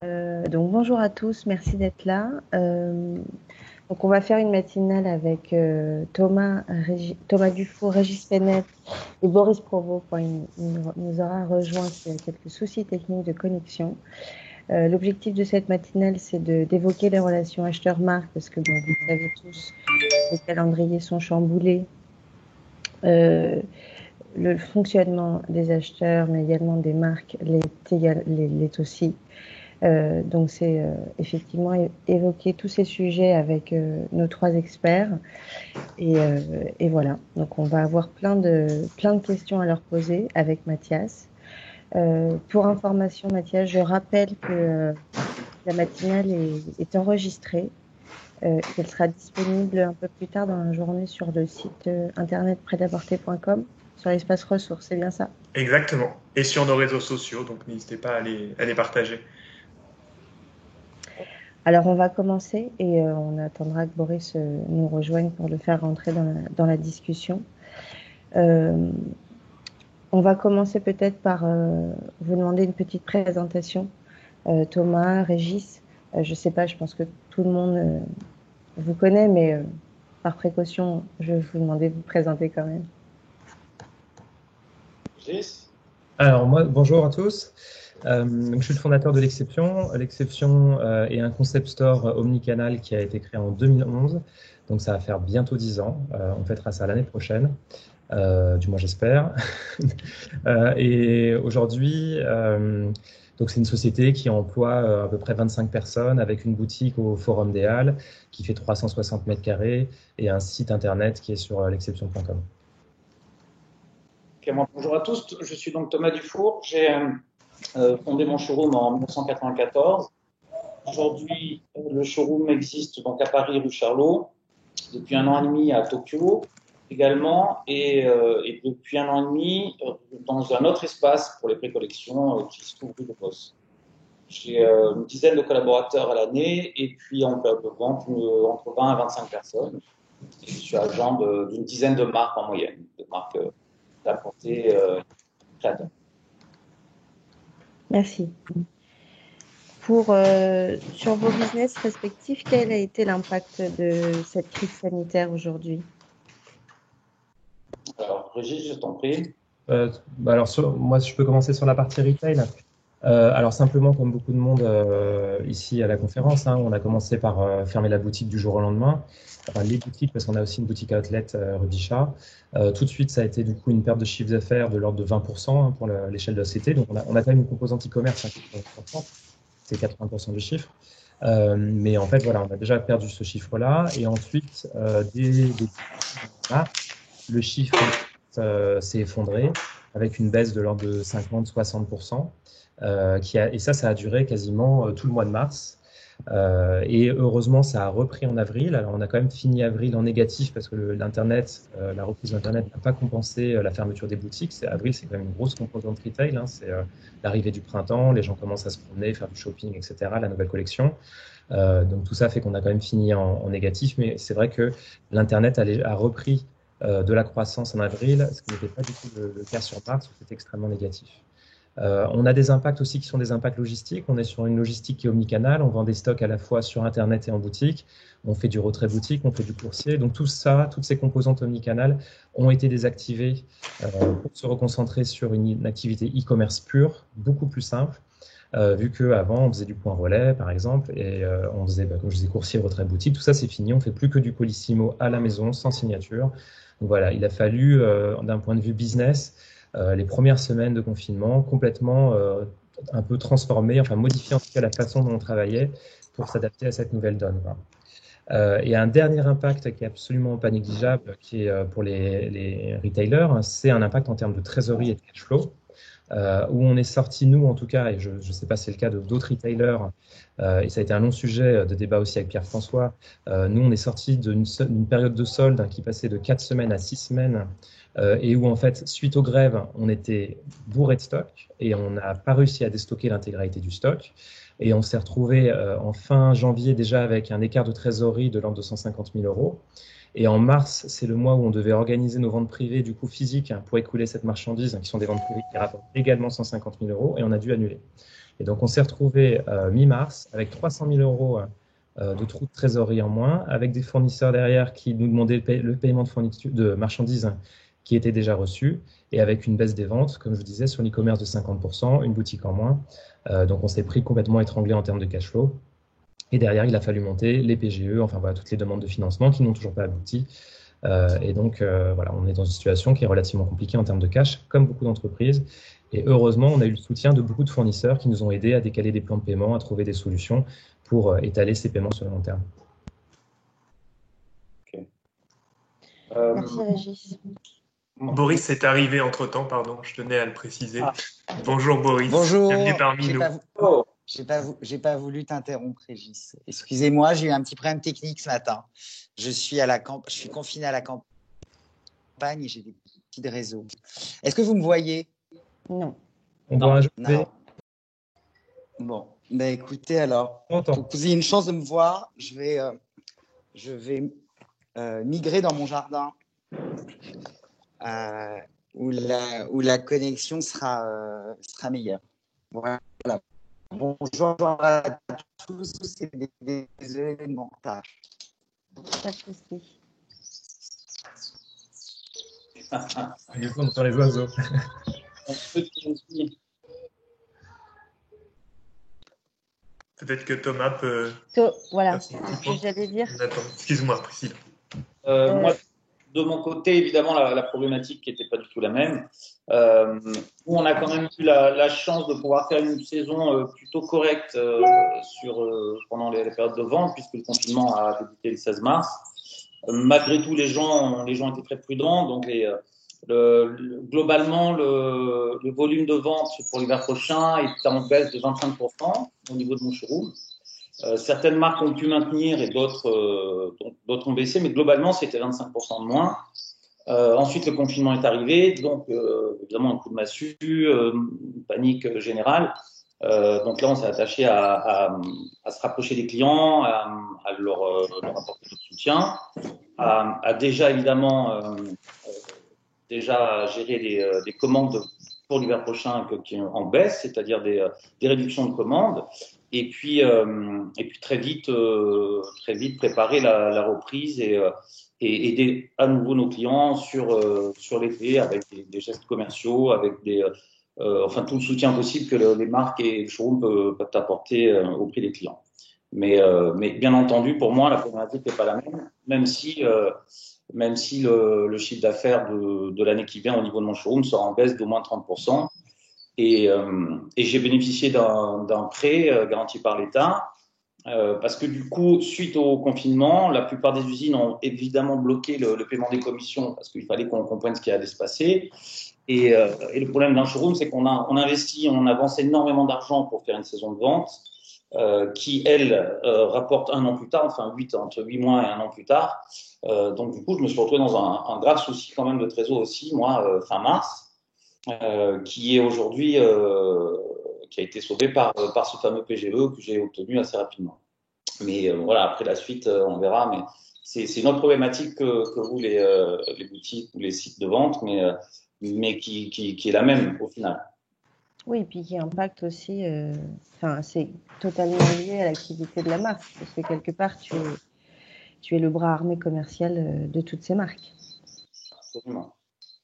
Donc bonjour à tous, merci d'être là. Donc on va faire une matinale avec Thomas Dufour, Régis Pénel et Boris Provost quand il nous aura rejoint s'il y a quelques soucis techniques de connexion. L'objectif de cette matinale, c'est d'évoquer les relations acheteurs-marques parce que bon, vous le savez tous, les calendriers sont chamboulés. Euh, le fonctionnement des acheteurs, mais également des marques, l'est aussi. Donc, c'est effectivement évoquer tous ces sujets avec nos trois experts. Et voilà. Donc, on va avoir plein de questions à leur poser avec Mathias. Pour information, Mathias, je rappelle que la matinale est enregistrée, qu'elle sera disponible un peu plus tard dans la journée sur le site internet prêt-à-porter.com, sur l'espace ressources. C'est bien ça? Exactement. Et sur nos réseaux sociaux, donc n'hésitez pas à les partager. Alors, on va commencer et on attendra que Boris nous rejoigne pour le faire rentrer dans la discussion. Euh, on va commencer peut-être par vous demander une petite présentation. Thomas, Régis, je ne sais pas, je pense que tout le monde vous connaît, mais par précaution, je vais vous demander de vous présenter quand même. Alors moi, bonjour à tous. Je suis le fondateur de l'Exception. L'Exception est un concept store omnicanal qui a été créé en 2011. Donc ça va faire bientôt 10 ans. On fêtera ça l'année prochaine, du moins j'espère. Et aujourd'hui, donc c'est une société qui emploie à peu près 25 personnes avec une boutique au Forum des Halles qui fait 360 mètres carrés et un site internet qui est sur l'exception.com. Bonjour à tous, je suis donc Thomas Dufour. J'ai fondé mon showroom en 1994. Aujourd'hui, le showroom existe donc à Paris, rue Charlot, depuis 1 an et demi à Tokyo également, et depuis 1 an et demi dans un autre espace pour les pré-collections qui se trouve rue de Boss. J'ai une dizaine de collaborateurs à l'année et puis on peut vendre entre 20 et 25 personnes. Et je suis agent d'une dizaine de marques en moyenne, de marques d'apporter créateur. Merci. Sur vos business respectifs, quel a été l'impact de cette crise sanitaire aujourd'hui? Alors, Régis, je t'en prie. Alors, moi, je peux commencer sur la partie retail. Alors, simplement, comme beaucoup de monde ici à la conférence, on a commencé par fermer la boutique du jour au lendemain. Enfin, les boutiques, parce qu'on a aussi une boutique outlet rue Bichat. Tout de suite, ça a été du coup une perte de chiffre d'affaires de l'ordre de 20% pour l'échelle de la société. Donc, on a quand même une composante e-commerce qui est 40%, c'est 80% du chiffre. Mais en fait, voilà, on a déjà perdu ce chiffre-là. Et ensuite, le chiffre s'est effondré avec une baisse de l'ordre de 50-60%. Et ça a duré quasiment tout le mois de mars. Et heureusement, ça a repris en avril. Alors, on a quand même fini avril en négatif parce que l'Internet, la reprise d'Internet n'a pas compensé la fermeture des boutiques. Avril, c'est quand même une grosse composante retail. C'est l'arrivée du printemps, les gens commencent à se promener, faire du shopping, etc., la nouvelle collection. Donc, tout ça fait qu'on a quand même fini en négatif. Mais c'est vrai que l'Internet a repris de la croissance en avril, ce qui n'était pas du tout le cas sur mars, où c'était extrêmement négatif. On a des impacts aussi qui sont des impacts logistiques. On est sur une logistique qui est omnicanal. On vend des stocks à la fois sur Internet et en boutique. On fait du retrait boutique, on fait du coursier. Donc tout ça, toutes ces composantes omnicanales ont été désactivées pour se reconcentrer sur une activité e-commerce pure, beaucoup plus simple. Vu qu'avant, on faisait du point relais, par exemple, et on faisait, comme je disais, coursier, retrait boutique. Tout ça, c'est fini. On ne fait plus que du colissimo à la maison, sans signature. Donc voilà, il a fallu, d'un point de vue business, les premières semaines de confinement, complètement un peu transformer, enfin modifier en tout cas la façon dont on travaillait pour s'adapter à cette nouvelle donne. Et un dernier impact qui est absolument pas négligeable, qui est pour les retailers, c'est un impact en termes de trésorerie et de cash flow. Où on est sorti, nous en tout cas, et je ne sais pas si c'est le cas de d'autres retailers, et ça a été un long sujet de débat aussi avec Pierre-François, nous on est sorti d'une période de solde qui passait de 4 semaines à 6 semaines, et où en fait, suite aux grèves, on était bourré de stock, et on n'a pas réussi à déstocker l'intégralité du stock, et on s'est retrouvé en fin janvier déjà avec un écart de trésorerie de l'ordre de 150 000 euros. Et en mars, c'est le mois où on devait organiser nos ventes privées, du coup physiques, pour écouler cette marchandise, qui sont des ventes privées qui rapportent également 150 000 euros, et on a dû annuler. Et donc, on s'est retrouvé mi-mars avec 300 000 euros de trous de trésorerie en moins, avec des fournisseurs derrière qui nous demandaient le paiement de marchandises qui était déjà reçu, et avec une baisse des ventes, comme je vous disais, sur l'e-commerce de 50%, une boutique en moins. Donc, on s'est pris complètement étranglé en termes de cash flow. Et derrière, il a fallu monter les PGE, enfin voilà, toutes les demandes de financement qui n'ont toujours pas abouti. Et donc, voilà, on est dans une situation qui est relativement compliquée en termes de cash, comme beaucoup d'entreprises. Et heureusement, on a eu le soutien de beaucoup de fournisseurs qui nous ont aidés à décaler des plans de paiement, à trouver des solutions pour étaler ces paiements sur le long terme. Okay. Merci Régis. Boris est arrivé entre-temps, pardon, je tenais à le préciser. Bonjour Boris. Bonjour. Bienvenue parmi nous. J'ai pas voulu t'interrompre, Régis. Excusez-moi, j'ai eu un petit problème technique ce matin. Je suis confiné à la campagne et j'ai des petits réseaux. Est-ce que vous me voyez? Non. On doit ajouter. Non. Bon, ben écoutez, alors, pour que vous ayez une chance de me voir, je vais migrer dans mon jardin où la connexion sera meilleure. Voilà. Bonjour à tous, c'est désolé de mon retard. Pas de souci. Du coup, on entend les oiseaux. Peut-être que Thomas peut... Voilà, c'est ce que j'allais dire. Excuse-moi, Priscille. Moi, de mon côté, évidemment, la problématique qui n'était pas du tout la même. Nous, on a quand même eu la chance de pouvoir faire une saison plutôt correcte pendant les périodes de vente, puisque le confinement a débuté le 16 mars. Malgré tout, les gens étaient très prudents. Donc, globalement, le volume de vente pour l'hiver prochain est en baisse de 25% au niveau de mon showroom. Certaines marques ont pu maintenir et d'autres ont baissé, mais globalement, c'était 25% de moins. Ensuite, le confinement est arrivé, donc évidemment un coup de massue, une panique générale. Donc là, on s'est attaché à se rapprocher des clients, à leur apporter notre soutien, à déjà évidemment déjà gérer des commandes pour l'hiver prochain qui sont en baisse, c'est-à-dire des réductions de commandes. Et puis très vite préparer la reprise et aider à nouveau nos clients sur l'été avec des gestes commerciaux, avec enfin tout le soutien possible que les marques et les showrooms peuvent apporter auprès des clients. Mais bien entendu, pour moi, la problématique n'est pas la même si le chiffre d'affaires de l'année qui vient au niveau de mon showroom sera en baisse d'au moins 30%. Et j'ai bénéficié d'un prêt garanti par l'État parce que du coup, suite au confinement, la plupart des usines ont évidemment bloqué le paiement des commissions parce qu'il fallait qu'on comprenne ce qui allait se passer. Et le problème d'un showroom, c'est qu'on avance énormément d'argent pour faire une saison de vente qui, elle, rapporte un an plus tard, enfin entre 8 mois et un an plus tard. Donc du coup, je me suis retrouvé dans un grave souci quand même de trésor aussi, moi, fin mars. Qui est aujourd'hui qui a été sauvé par ce fameux PGE que j'ai obtenu assez rapidement. Mais voilà, après la suite, on verra. Mais c'est une autre problématique que vous, les boutiques ou les sites de vente, mais qui est la même au final. Oui, et puis qui impacte aussi, c'est totalement lié à l'activité de la marque, parce que quelque part, tu es le bras armé commercial de toutes ces marques. Absolument.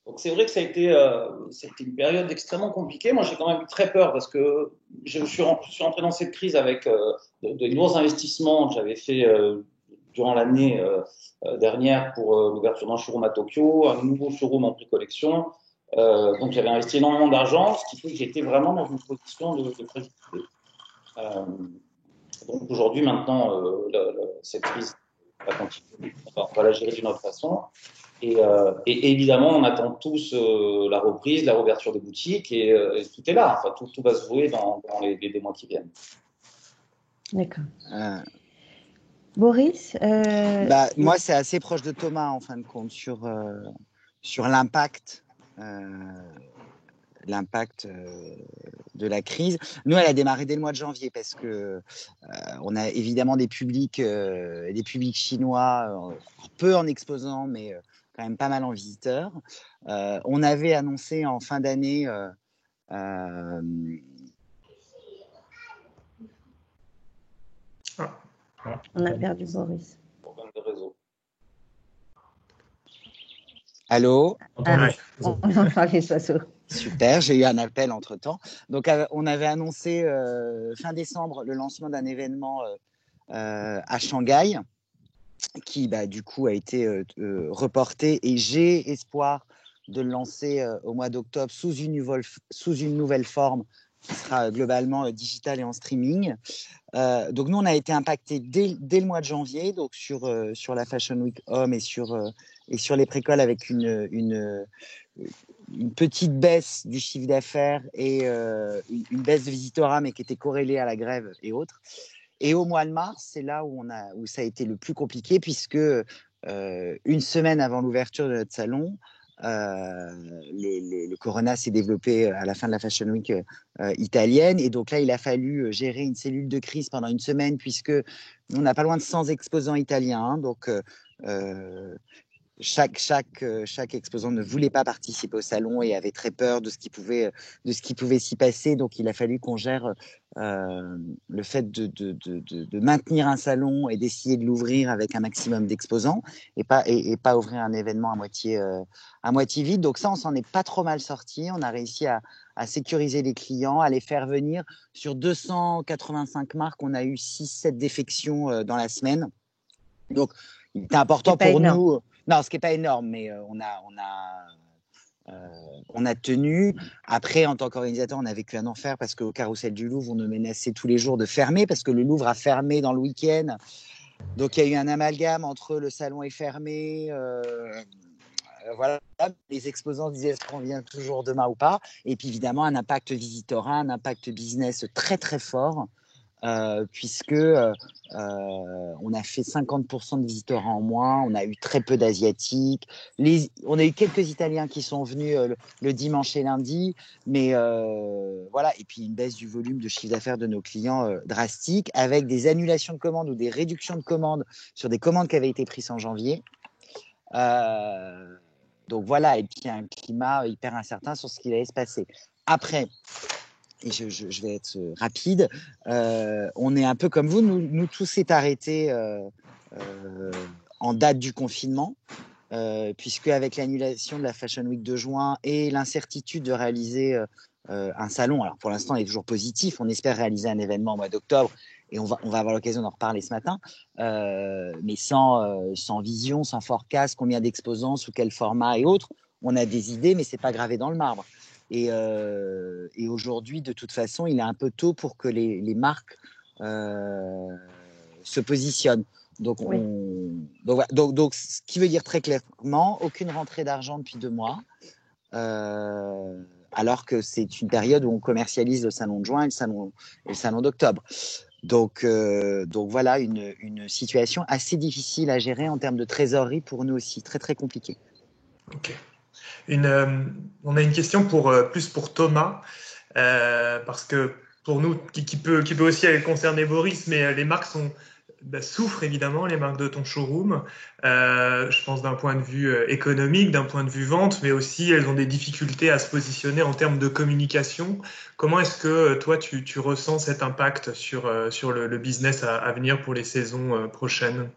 Donc c'est vrai que c'était une période extrêmement compliquée. Moi, j'ai quand même eu très peur parce que je suis rentré dans cette crise avec de lourds investissements que j'avais fait durant l'année dernière pour l'ouverture d'un showroom à Tokyo, un nouveau showroom en pré-collection. Donc j'avais investi énormément d'argent, ce qui fait que j'étais vraiment dans une position de fragilité. Donc aujourd'hui, maintenant, cette crise va continuer. On va la gérer d'une autre façon. Et évidemment, on attend tous la reprise, la réouverture des boutiques et tout est là. Enfin, tout va se jouer dans les mois qui viennent. D'accord. Boris moi, c'est assez proche de Thomas, en fin de compte, sur l'impact l'impact de la crise. Nous, elle a démarré dès le mois de janvier parce que on a évidemment des publics chinois, peu en exposants, mais quand même pas mal en visiteurs. On avait annoncé en fin d'année On a perdu Boris. Problème de réseau. Allô? Ah, on entend les oiseaux. Super, j'ai eu un appel entre-temps. Donc, on avait annoncé fin décembre le lancement d'un événement à Shanghai qui, du coup, a été reporté et j'ai espoir de le lancer au mois d'octobre sous une nouvelle forme qui sera globalement digitale et en streaming. Donc, nous, on a été impactés dès le mois de janvier donc sur la Fashion Week Home et sur les précoles avec une petite baisse du chiffre d'affaires et une baisse de visitorat, mais qui était corrélée à la grève et autres. Et au mois de mars, c'est là où ça a été le plus compliqué, puisque une semaine avant l'ouverture de notre salon, le corona s'est développé à la fin de la Fashion Week italienne. Et donc là, il a fallu gérer une cellule de crise pendant une semaine, puisque on n'a pas loin de 100 exposants italiens. Hein, donc, chaque exposant ne voulait pas participer au salon et avait très peur de ce qui pouvait s'y passer. Donc, il a fallu qu'on gère le fait de maintenir un salon et d'essayer de l'ouvrir avec un maximum d'exposants et pas ouvrir un événement à moitié vide. Donc ça, on s'en est pas trop mal sorti. On a réussi à sécuriser les clients, à les faire venir. Sur 285 marques, on a eu 6-7 défections dans la semaine. Donc, il était important pour nous. Non, ce qui n'est pas énorme, mais on a tenu. Après, en tant qu'organisateur, on a vécu un enfer parce qu'au Carrousel du Louvre, on nous menaçait tous les jours de fermer parce que le Louvre a fermé dans le week-end. Donc, il y a eu un amalgame entre le salon est fermé. Voilà, les exposants disaient est-ce qu'on vient toujours demain ou pas. Et puis, évidemment, un impact visitorat, un impact business très, très fort. Puisque on a fait 50% de visiteurs en moins, on a eu très peu d'Asiatiques, on a eu quelques Italiens qui sont venus le dimanche et lundi, mais voilà, et puis une baisse du volume de chiffre d'affaires de nos clients drastique, avec des annulations de commandes ou des réductions de commandes sur des commandes qui avaient été prises en janvier. Donc voilà, et puis un climat hyper incertain sur ce qui allait se passer. Après, et je vais être rapide, on est un peu comme vous, nous tout s'est arrêté en date du confinement, puisque avec l'annulation de la Fashion Week de juin et l'incertitude de réaliser un salon, alors pour l'instant il est toujours positif, on espère réaliser un événement au mois d'octobre, et on va avoir l'occasion d'en reparler ce matin, mais sans vision, sans forecast, combien d'exposants, sous quel format et autres, on a des idées, mais c'est pas gravé dans le marbre. Et aujourd'hui, de toute façon, il est un peu tôt pour que les marques se positionnent. Donc, donc, ce qui veut dire très clairement, aucune rentrée d'argent depuis 2 mois, alors que c'est une période où on commercialise le salon de juin et le salon d'octobre. Donc voilà, une situation assez difficile à gérer en termes de trésorerie pour nous aussi, très très compliquée. Ok. On a une question plus pour Thomas, parce que pour nous, qui peut aussi concerner Boris, mais les marques souffrent évidemment, les marques de ton showroom, je pense d'un point de vue économique, d'un point de vue vente, mais aussi elles ont des difficultés à se positionner en termes de communication. Comment est-ce que toi tu ressens cet impact sur le business à venir pour les saisons prochaines?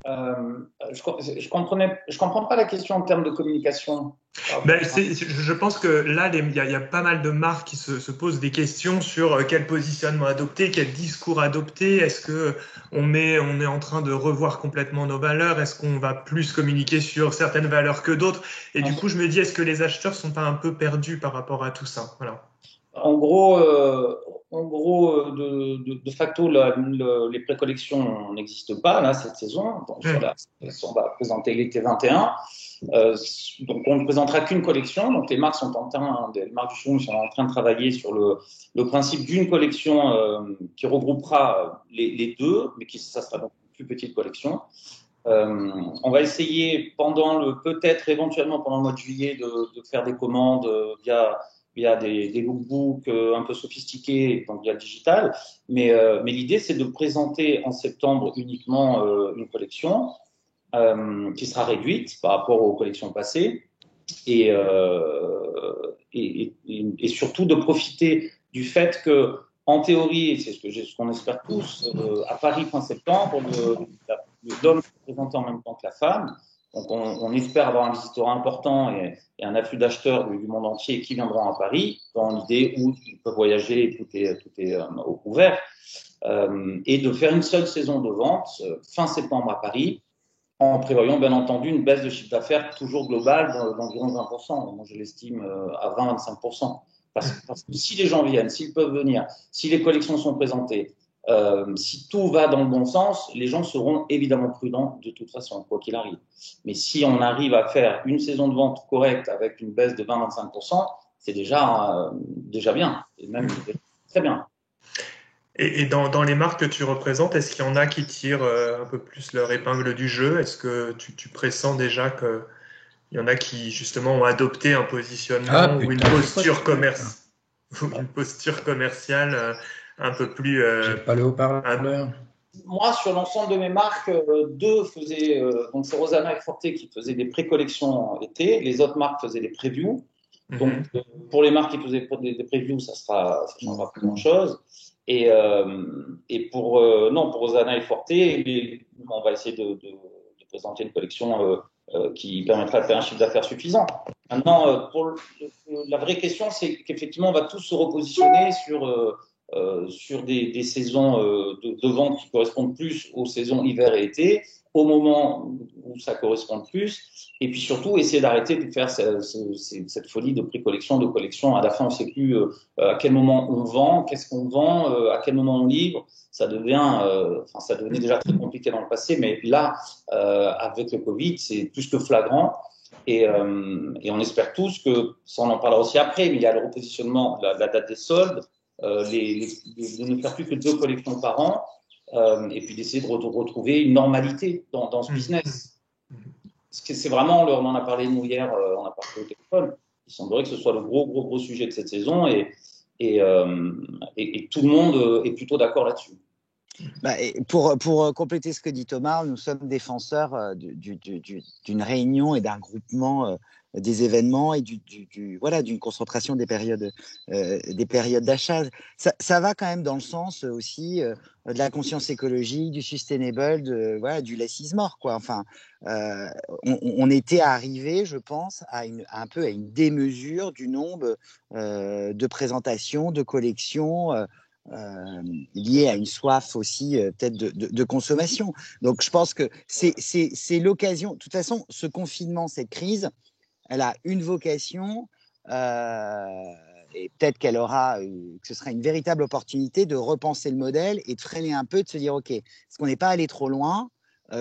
Je comprends pas la question en termes de communication. Je pense que là, il y a pas mal de marques qui se posent des questions sur quel positionnement adopter, quel discours adopter. Est-ce que on est en train de revoir complètement nos valeurs? Est-ce qu'on va plus communiquer sur certaines valeurs que d'autres? Et du coup, je me dis, est-ce que les acheteurs sont pas un peu perdus par rapport à tout ça? Voilà. En gros, de facto, les précollections n'existent pas là cette saison. Donc, on va présenter l'été 21. Donc, on ne présentera qu'une collection. Donc, les marques les marques du showroom sont en train de travailler sur le principe d'une collection qui regroupera les deux, mais ça sera donc une plus petite collection. On va essayer peut-être éventuellement pendant le mois de juillet de faire des commandes via des lookbooks un peu sophistiqués, donc via le digital. Mais l'idée, c'est de présenter en septembre uniquement une collection qui sera réduite par rapport aux collections passées et surtout de profiter du fait que, en théorie, et c'est ce qu'on espère tous, à Paris fin septembre, l'homme se présente en même temps que la femme. Donc on espère avoir un visiteur important et un afflux d'acheteurs du monde entier qui viendront à Paris, dans l'idée où ils peuvent voyager et tout est ouvert, et de faire une seule saison de vente fin septembre à Paris, en prévoyant bien entendu une baisse de chiffre d'affaires toujours globale d'environ 20%. Moi, je l'estime à 20-25%. Parce que si les gens viennent, s'ils peuvent venir, si les collections sont présentées, si tout va dans le bon sens, les gens seront évidemment prudents de toute façon, quoi qu'il arrive. Mais si on arrive à faire une saison de vente correcte avec une baisse de 20-25%, c'est déjà bien, et même très bien. Et dans les marques que tu représentes, est-ce qu'il y en a qui tirent un peu plus leur épingle du jeu? Est-ce que tu pressens déjà qu'il y en a qui justement ont adopté un positionnement ou une posture commerciale un peu plus... J'ai pas le haut-parleur. Moi, sur l'ensemble de mes marques, deux faisaient, donc c'est Rosanna et Forte qui faisaient des pré-collections été, les autres marques faisaient des previews. Donc, pour les marques qui faisaient des previews, ça changera pas grand-chose. Et pour Rosanna et Forte, on va essayer de présenter une collection qui permettra de faire un chiffre d'affaires suffisant. Maintenant, la vraie question, c'est qu'effectivement, on va tous se repositionner sur des saisons de vente qui correspondent plus aux saisons hiver et été, au moment où ça correspond le plus, et puis surtout essayer d'arrêter de faire cette folie de pré-collection, de collection. À la fin, on ne sait plus à quel moment on vend, qu'est-ce qu'on vend, à quel moment on livre. Ça devenait déjà très compliqué dans le passé, mais là, avec le Covid, c'est plus que flagrant. Et on espère tous que, ça on en parlera aussi après, mais il y a le repositionnement de la date des soldes, de ne faire plus que 2 collections par an, et puis d'essayer de retrouver une normalité dans ce business. C'est vraiment, on en a parlé nous hier, on a parlé au téléphone, il semblerait que ce soit le gros sujet de cette saison, et tout le monde est plutôt d'accord là-dessus. Pour compléter ce que dit Thomas, nous sommes défenseurs d'une réunion et d'un groupement des événements et d'une concentration des périodes d'achat. Ça va quand même dans le sens aussi de la conscience écologique, du sustainable, du less is more, quoi. Enfin, on était arrivé, je pense, un peu à une démesure du nombre de présentations, de collections. Lié à une soif aussi peut-être de consommation. Donc je pense que c'est l'occasion. De toute façon, ce confinement, cette crise, elle a une vocation et peut-être que ce sera une véritable opportunité de repenser le modèle et de freiner un peu, de se dire ok, est-ce qu'on n'est pas allé trop loin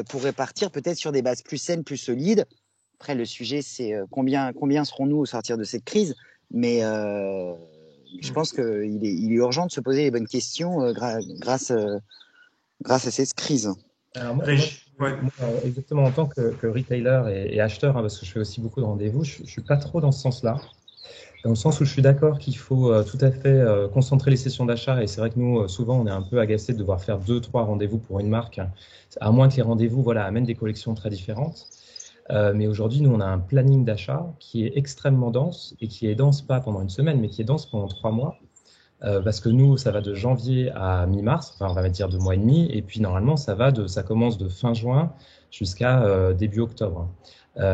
pour repartir peut-être sur des bases plus saines, plus solides. Après le sujet c'est combien serons-nous au sortir de cette crise, mais je pense qu'il est urgent de se poser les bonnes questions grâce à cette crise. Alors moi, exactement en tant que retailer et acheteur, parce que je fais aussi beaucoup de rendez-vous, je ne suis pas trop dans ce sens-là. Dans le sens où je suis d'accord qu'il faut tout à fait concentrer les sessions d'achat. Et c'est vrai que nous, souvent, on est un peu agacés de devoir faire 2-3 rendez-vous pour une marque, à moins que les rendez-vous amènent des collections très différentes. Mais aujourd'hui, nous, on a un planning d'achat qui est extrêmement dense et qui est dense pas pendant une semaine, mais qui est dense pendant 3 mois. Parce que nous, ça va de janvier à mi-mars, enfin on va dire 2 mois et demi, et puis normalement, ça commence de fin juin jusqu'à début octobre.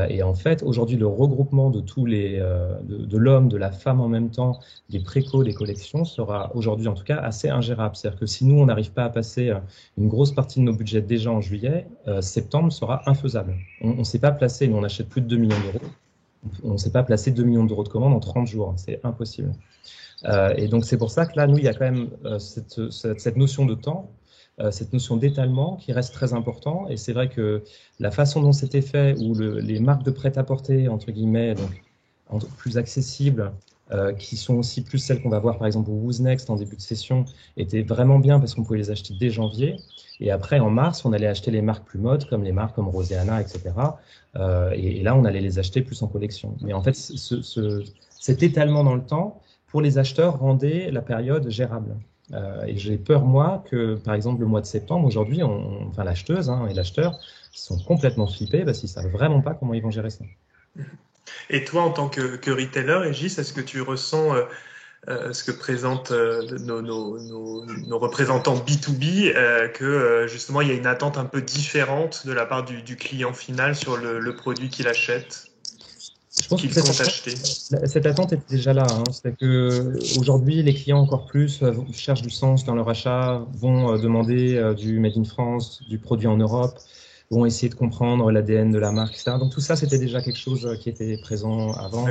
Et en fait, aujourd'hui, le regroupement de tous de l'homme, de la femme en même temps, des précos, des collections, sera aujourd'hui en tout cas assez ingérable. C'est-à-dire que si nous, on n'arrive pas à passer une grosse partie de nos budgets déjà en juillet, septembre sera infaisable. On ne s'est pas placé, nous on achète plus de 2 millions d'euros, on ne s'est pas placé 2 millions d'euros de commandes en 30 jours, c'est impossible. Et donc c'est pour ça que là, nous, il y a quand même cette notion de temps, cette notion d'étalement qui reste très important. Et c'est vrai que la façon dont c'était fait, où les marques de prêt-à-porter, entre guillemets, donc plus accessibles, qui sont aussi plus celles qu'on va voir par exemple au Who's Next en début de session, étaient vraiment bien parce qu'on pouvait les acheter dès janvier. Et après, en mars, on allait acheter les marques plus mode, comme les marques comme Roséana, etc. Et là, on allait les acheter plus en collection. Mais en fait, cet étalement dans le temps, pour les acheteurs, rendait la période gérable. Et j'ai peur, moi, que, par exemple, le mois de septembre, aujourd'hui, enfin, l'acheteuse et l'acheteur sont complètement flippés parce qu'ils ne savent vraiment pas comment ils vont gérer ça. Et toi, en tant que retailer, Régis, est-ce que tu ressens ce que présentent nos représentants B2B, que justement, il y a une attente un peu différente de la part du client final sur le produit qu'il achète, je pense qu'il que compte acheter? cette attente était déjà là. C'est que aujourd'hui, les clients encore plus cherchent du sens dans leur achat, vont demander du Made in France, du produit en Europe, vont essayer de comprendre l'ADN de la marque, etc. Donc tout ça, c'était déjà quelque chose qui était présent avant.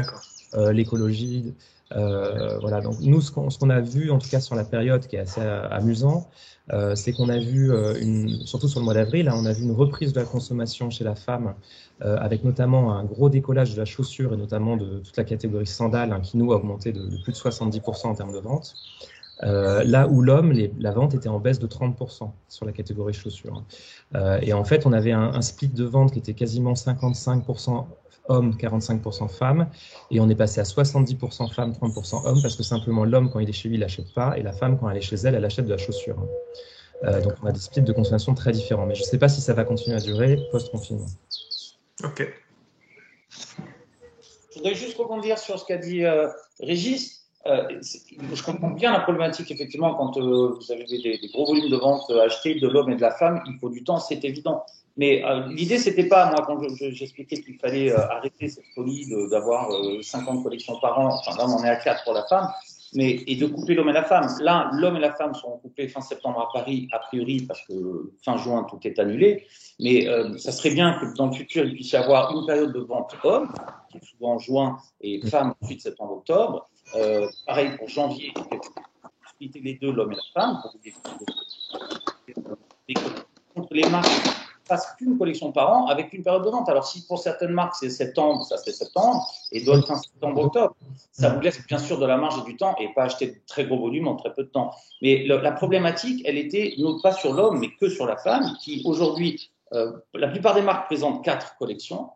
L'écologie, voilà. Donc nous, ce qu'on a vu, en tout cas sur la période, qui est assez amusant, c'est qu'on a vu, surtout sur le mois d'avril, on a vu une reprise de la consommation chez la femme, avec notamment un gros décollage de la chaussure et notamment de toute la catégorie sandales, qui nous a augmenté de plus de 70% en termes de vente. Là où l'homme, la vente était en baisse de 30% sur la catégorie chaussures. Et en fait, on avait un split de vente qui était quasiment 55% hommes, 45% femmes, et on est passé à 70% femmes, 30% hommes, parce que simplement l'homme, quand il est chez lui, il n'achète pas, et la femme, quand elle est chez elle, elle achète de la chaussure. Donc on a des splits de consommation très différents, mais je ne sais pas si ça va continuer à durer post-confinement. Ok. Je voudrais juste rebondir sur ce qu'a dit Régis. Je comprends bien la problématique, effectivement, quand vous avez des gros volumes de ventes achetés de l'homme et de la femme, il faut du temps, c'est évident. Mais l'idée, c'était pas, moi, quand j'expliquais qu'il fallait arrêter cette folie d'avoir 50 collections par an, enfin là, on en est à 4 pour la femme, et de couper l'homme et la femme. Là, l'homme et la femme seront coupés fin septembre à Paris, a priori, parce que fin juin, tout est annulé. Mais ça serait bien que dans le futur, il puisse y avoir une période de vente homme, qui est souvent en juin, et femme ensuite septembre-octobre. Pareil pour janvier, splitter les deux, l'homme et la femme, pour contre les marques ne fassent qu'une collection par an avec une période de vente. Alors si pour certaines marques c'est septembre, ça serait septembre, et d'autres fin septembre-octobre. Ça vous laisse bien sûr de la marge et du temps et pas acheter de très gros volumes en très peu de temps. Mais la problématique, elle était non pas sur l'homme, mais que sur la femme, qui aujourd'hui, la plupart des marques présentent 4 collections.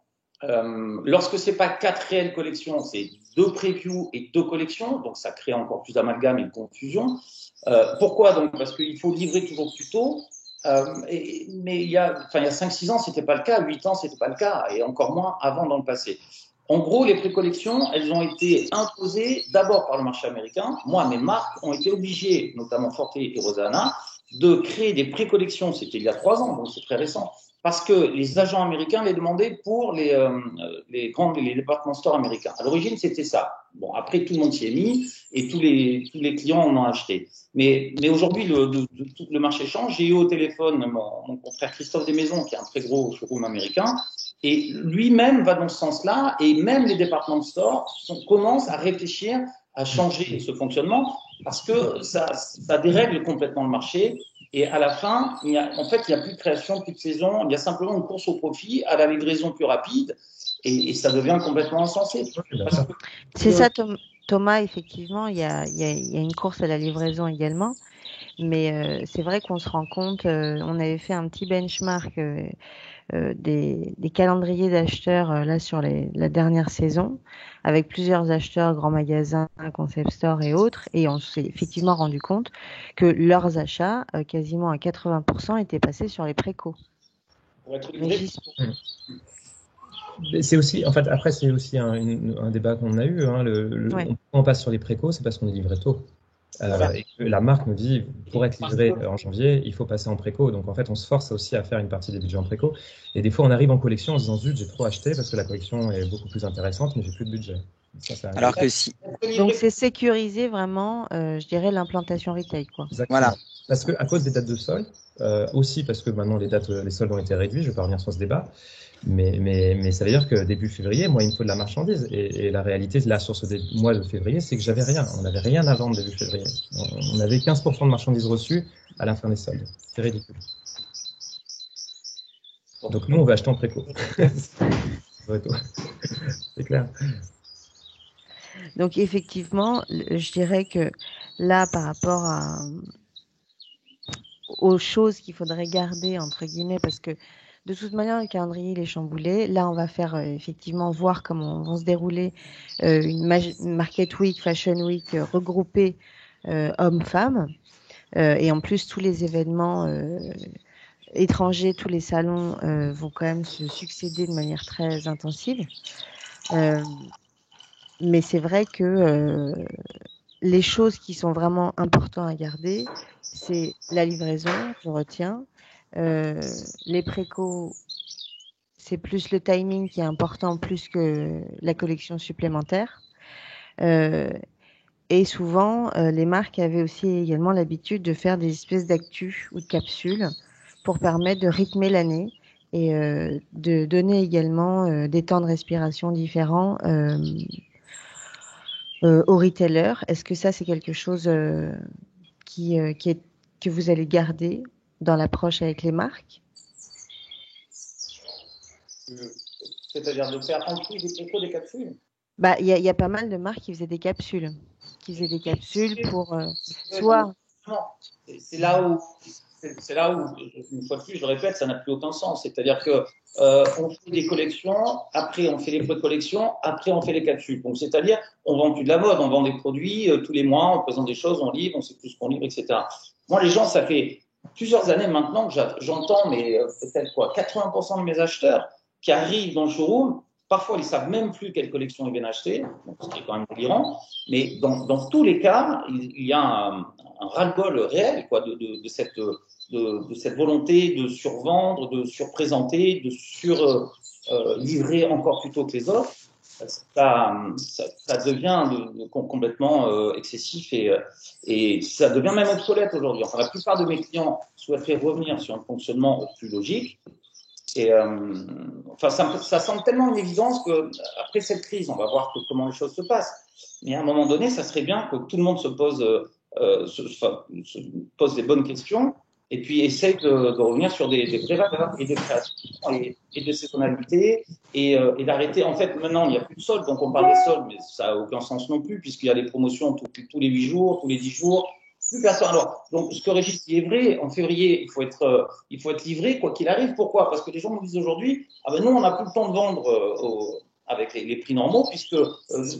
Lorsque c'est pas 4 réelles collections, c'est 2 previews et 2 collections, donc ça crée encore plus d'amalgame et de confusion. Pourquoi donc? Parce qu'il faut livrer toujours plus tôt. Mais il y a 5-6 ans, c'était pas le cas, 8 ans, c'était pas le cas, et encore moins avant dans le passé. En gros, les précollections, elles ont été imposées d'abord par le marché américain. Moi, mes marques ont été obligées, notamment Forte et Roséana, de créer des précollections. C'était il y a 3 ans, donc c'est très récent. Parce que les agents américains les demandaient pour les department stores américains. À l'origine, c'était ça. Bon, après, tout le monde s'y est mis et tous les clients en ont acheté. Mais aujourd'hui, le marché change. J'ai eu au téléphone mon confrère Christophe Desmaisons, qui est un très gros showroom américain, et lui-même va dans ce sens-là, et même les department stores commencent à réfléchir à changer ce fonctionnement parce que ça dérègle complètement le marché. Et à la fin, il n'y a plus de création, plus de saison. Il y a simplement une course au profit, à la livraison plus rapide, et ça devient complètement insensé. C'est ça, Thomas, effectivement, il y a une course à la livraison également. Mais c'est vrai qu'on se rend compte, on avait fait un petit benchmark des calendriers d'acheteurs là sur la dernière saison, avec plusieurs acheteurs, grands magasins, concept store et autres, et on s'est effectivement rendu compte que leurs achats, quasiment à 80%, étaient passés sur les précos. C'est aussi, en fait, après, c'est aussi un débat qu'on a eu. Ouais. On passe sur les précos, c'est parce qu'on est livré tôt. Et que la marque nous dit, pour être livré en janvier, il faut passer en préco. Donc, en fait, on se force aussi à faire une partie des budgets en préco. Et des fois, on arrive en collection en se disant, zut, j'ai trop acheté parce que la collection est beaucoup plus intéressante, mais j'ai plus de budget. Alors que si. Donc, c'est sécuriser vraiment, je dirais, l'implantation retail, quoi. Exactement. Voilà. Parce que, à cause des dates de solde, aussi parce que maintenant les soldes ont été réduits, je ne vais pas revenir sur ce débat. Mais ça veut dire que début février, moi, il me faut de la marchandise. Et la réalité, là, sur ce mois de février, c'est que j'avais rien. On n'avait rien à vendre début février. On avait 15% de marchandises reçues à la fin des soldes. C'est ridicule. Donc, nous, on va acheter en préco. C'est clair. Donc effectivement, je dirais que là, par rapport aux choses qu'il faudrait garder, entre guillemets, parce que de toute manière, le calendrier il est chamboulé. Là, on va faire effectivement voir comment vont se dérouler une Market Week, Fashion Week regroupée hommes-femmes. Et en plus, tous les événements étrangers, tous les salons vont quand même se succéder de manière très intensive. Mais c'est vrai que les choses qui sont vraiment importantes à garder, c'est la livraison, je retiens. Les précos, c'est plus le timing qui est important, plus que la collection supplémentaire. Et souvent, les marques avaient aussi également l'habitude de faire des espèces d'actus ou de capsules pour permettre de rythmer l'année et de donner également des temps de respiration différents aux retailers. Est-ce que ça, c'est quelque chose que vous allez garder dans l'approche avec les marques? C'est-à-dire de faire en plus des précos des capsules? Bah, il y a pas mal de marques qui faisaient des capsules. Pour soit. C'est là où, une fois de plus, je le répète, ça n'a plus aucun sens. C'est-à-dire que on fait des collections, après on fait les pré-collections, après on fait les capsules. Donc c'est-à-dire, on vend plus de la mode, on vend des produits tous les mois, on présente des choses, on livre, on sait plus ce qu'on livre, etc. Moi, les gens, ça fait plusieurs années maintenant que j'entends, mais peut-être quoi, 80% de mes acheteurs qui arrivent dans le showroom. Parfois, ils ne savent même plus quelle collection ils viennent acheter, donc ce qui est quand même délirant. Mais dans tous les cas, il y a un ras-le-bol réel quoi, de cette volonté de survendre, de surprésenter, de surlivrer encore plus tôt que les autres. Ça devient complètement excessif et ça devient même obsolète aujourd'hui. Enfin, la plupart de mes clients souhaiteraient revenir sur un fonctionnement plus logique. Et enfin, ça semble tellement une évidence que après cette crise, on va voir comment les choses se passent. Mais à un moment donné, ça serait bien que tout le monde se pose des bonnes questions et puis essaye de revenir sur des vraies valeurs et de création et de saisonnalité et d'arrêter. En fait, maintenant, il n'y a plus de soldes, donc on parle des soldes, mais ça n'a aucun sens non plus puisqu'il y a des promotions tous les 8 jours, tous les 10 jours. Plus personne. Alors, donc, ce que Régis dit est vrai. En février, il faut être livré, quoi qu'il arrive. Pourquoi? Parce que les gens nous disent aujourd'hui, ah ben nous, on n'a plus le temps de vendre avec les prix normaux, puisque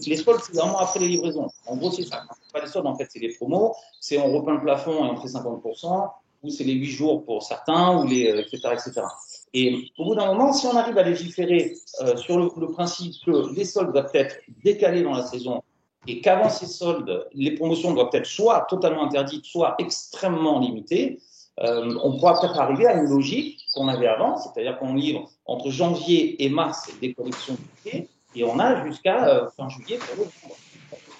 les soldes, c'est vraiment après les livraisons. En gros, c'est ça. C'est pas les soldes, en fait, c'est les promos. C'est on repeint le plafond et on fait 50%, ou c'est les 8 jours pour certains, ou etc., etc. Et au bout d'un moment, si on arrive à légiférer sur le principe que les soldes doivent être décalés dans la saison, et qu'avant ces soldes, les promotions doivent être soit totalement interdites, soit extrêmement limitées, on pourra peut-être arriver à une logique qu'on avait avant, c'est-à-dire qu'on livre entre janvier et mars des collections d'été, et on a jusqu'à fin juillet pour le vendre.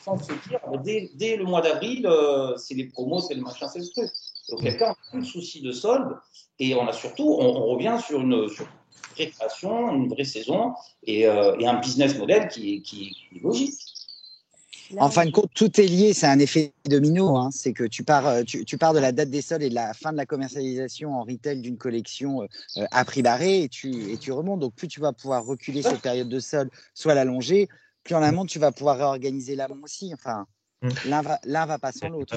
Sans se dire, dès le mois d'avril, c'est les promos, c'est le machin, c'est le truc. Donc, quelqu'un n'a plus de souci de solde, et on a surtout, on revient sur une vraie création, une vraie saison, et un business model qui est logique. En fin de compte, tout est lié, c'est un effet domino. Hein. C'est que tu pars de la date des soldes et de la fin de la commercialisation en retail d'une collection à prix barré et tu remontes. Donc, plus tu vas pouvoir reculer cette période de solde, soit l'allonger, plus en amont, tu vas pouvoir réorganiser l'amont aussi. Enfin, l'un va pas sans l'autre.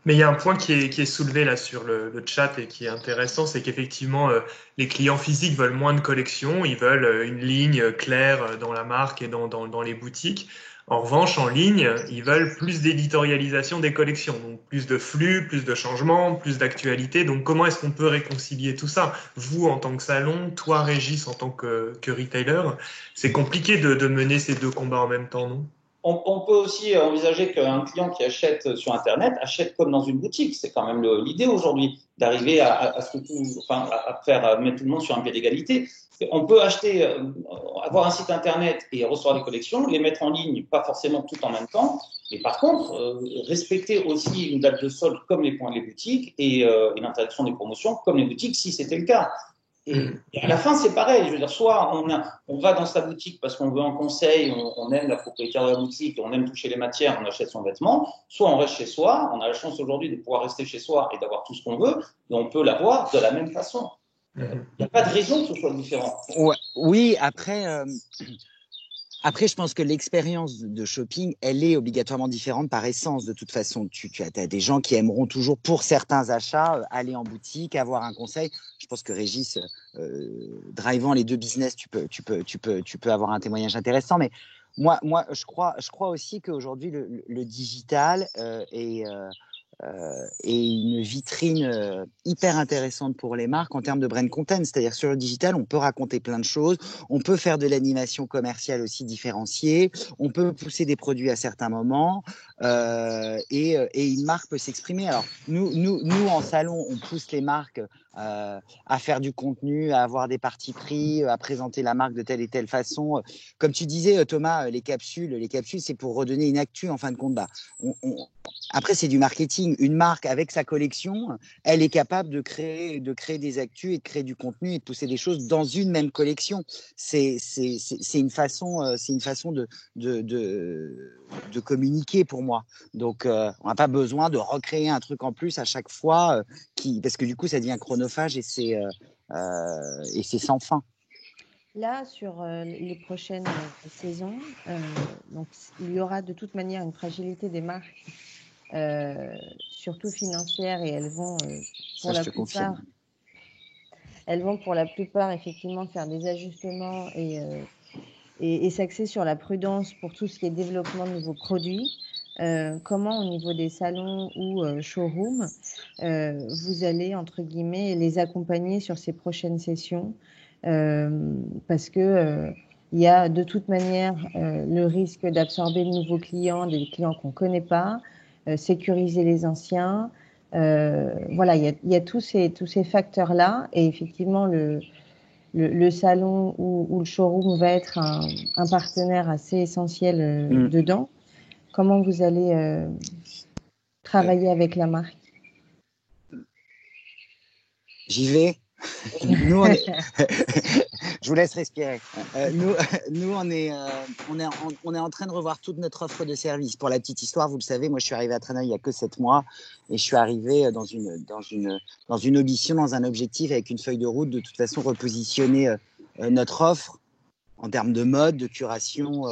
Mais il y a un point qui est soulevé là sur le chat et qui est intéressant, c'est qu'effectivement, les clients physiques veulent moins de collections, ils veulent une ligne claire dans la marque et dans les boutiques. En revanche, en ligne, ils veulent plus d'éditorialisation des collections, donc plus de flux, plus de changements, plus d'actualité. Donc comment est-ce qu'on peut réconcilier tout ça? Vous, en tant que salon, toi, Régis, en tant que retailer, c'est compliqué de mener ces deux combats en même temps, non? On peut aussi envisager qu'un client qui achète sur Internet achète comme dans une boutique. C'est quand même l'idée aujourd'hui d'arriver à mettre tout le monde sur un pied d'égalité. On peut acheter, avoir un site Internet et recevoir des collections, les mettre en ligne, pas forcément tout en même temps. Mais par contre, respecter aussi une date de solde comme les boutiques et l'interdiction des promotions comme les boutiques si c'était le cas. Et à la fin, c'est pareil. Je veux dire, soit on va dans sa boutique parce qu'on veut un conseil, on aime la propriétaire de la boutique, on aime toucher les matières, on achète son vêtement. Soit on reste chez soi. On a la chance aujourd'hui de pouvoir rester chez soi et d'avoir tout ce qu'on veut, et on peut l'avoir de la même façon. Il n'y a pas de raison que ce soit différent. Ouais, oui, après, Après, je pense que l'expérience de shopping, elle est obligatoirement différente par essence. De toute façon, tu as des gens qui aimeront toujours, pour certains achats, aller en boutique, avoir un conseil. Je pense que Régis, drivant les deux business, tu peux avoir un témoignage intéressant. Mais moi, je crois aussi qu'aujourd'hui, le digital est une vitrine hyper intéressante pour les marques en termes de brand content. C'est-à-dire sur le digital, on peut raconter plein de choses, on peut faire de l'animation commerciale aussi différenciée, on peut pousser des produits à certains moments et une marque peut s'exprimer. Alors nous en salon, on pousse les marques à faire du contenu, à avoir des partis pris, à présenter la marque de telle et telle façon. Comme tu disais, Thomas, les capsules, c'est pour redonner une actu en fin de compte. Après, c'est du marketing. Une marque, avec sa collection, elle est capable de créer des actus et de créer du contenu et de pousser des choses dans une même collection. C'est une façon de communiquer pour moi. Donc, on n'a pas besoin de recréer un truc en plus à chaque fois, parce que du coup, ça devient chronophage et c'est sans fin. Là, sur les prochaines saisons, donc, il y aura de toute manière une fragilité des marques, surtout financière, et elles vont, pour la plupart, effectivement, faire des ajustements et s'axer sur la prudence pour tout ce qui est développement de nouveaux produits. Comment, au niveau des salons ou showrooms, vous allez, entre guillemets, les accompagner sur ces prochaines sessions, parce que il y a de toute manière le risque d'absorber de nouveaux clients, des clients qu'on ne connaît pas, sécuriser les anciens. Voilà, il y a tous ces facteurs-là, et effectivement, le salon ou le showroom va être un partenaire assez essentiel dedans. Comment vous allez travailler avec la marque? J'y vais. Nous, je vous laisse respirer. Nous, on est en train de revoir toute notre offre de service. Pour la petite histoire, vous le savez, moi, je suis arrivé à Tranoï il y a que 7 mois et je suis arrivé dans une audition, dans un objectif avec une feuille de route, de toute façon, repositionner notre offre en termes de mode, de curation,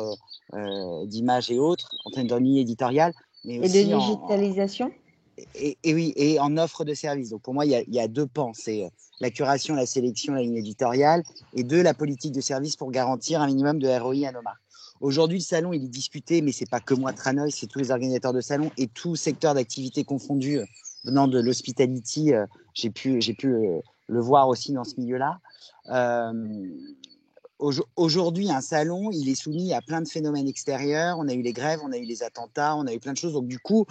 d'image et autres, en termes de ligne éditoriale. Mais et aussi de digitalisation. Et oui, et en offre de service. Donc pour moi, il y a deux pans. C'est la curation, la sélection, la ligne éditoriale, et la politique de service pour garantir un minimum de ROI à nos marques. Aujourd'hui, le salon, il est discuté, mais c'est pas que moi, Tranoï, c'est tous les organisateurs de salon et tout secteur d'activité confondu venant de l'hospitality. J'ai pu le voir aussi dans ce milieu-là. Aujourd'hui, un salon, il est soumis à plein de phénomènes extérieurs. On a eu les grèves, on a eu les attentats, on a eu plein de choses. Donc du coup,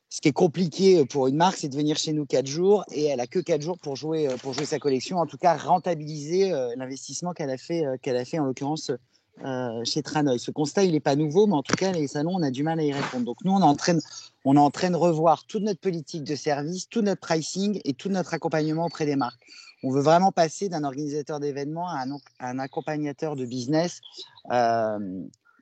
ce qui est compliqué pour une marque, c'est de venir chez nous 4 jours et elle a que 4 jours pour jouer sa collection. En tout cas, rentabiliser l'investissement qu'elle a fait en l'occurrence chez Tranoï. Ce constat, il n'est pas nouveau, mais en tout cas, les salons, on a du mal à y répondre. Donc nous, on est en train de revoir toute notre politique de service, tout notre pricing et tout notre accompagnement auprès des marques. On veut vraiment passer d'un organisateur d'événements à un accompagnateur de business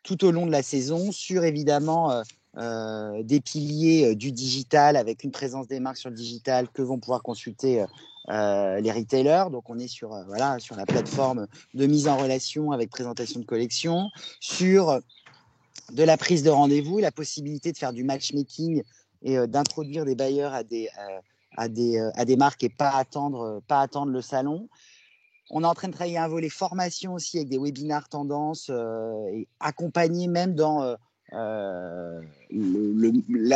tout au long de la saison sur évidemment des piliers du digital avec une présence des marques sur le digital que vont pouvoir consulter les retailers. Donc on est sur la plateforme de mise en relation avec présentation de collection, sur de la prise de rendez-vous, la possibilité de faire du matchmaking et d'introduire des bailleurs à des marques et pas attendre le salon. On est en train de travailler un volet formation aussi avec des webinars tendances et accompagner même dans la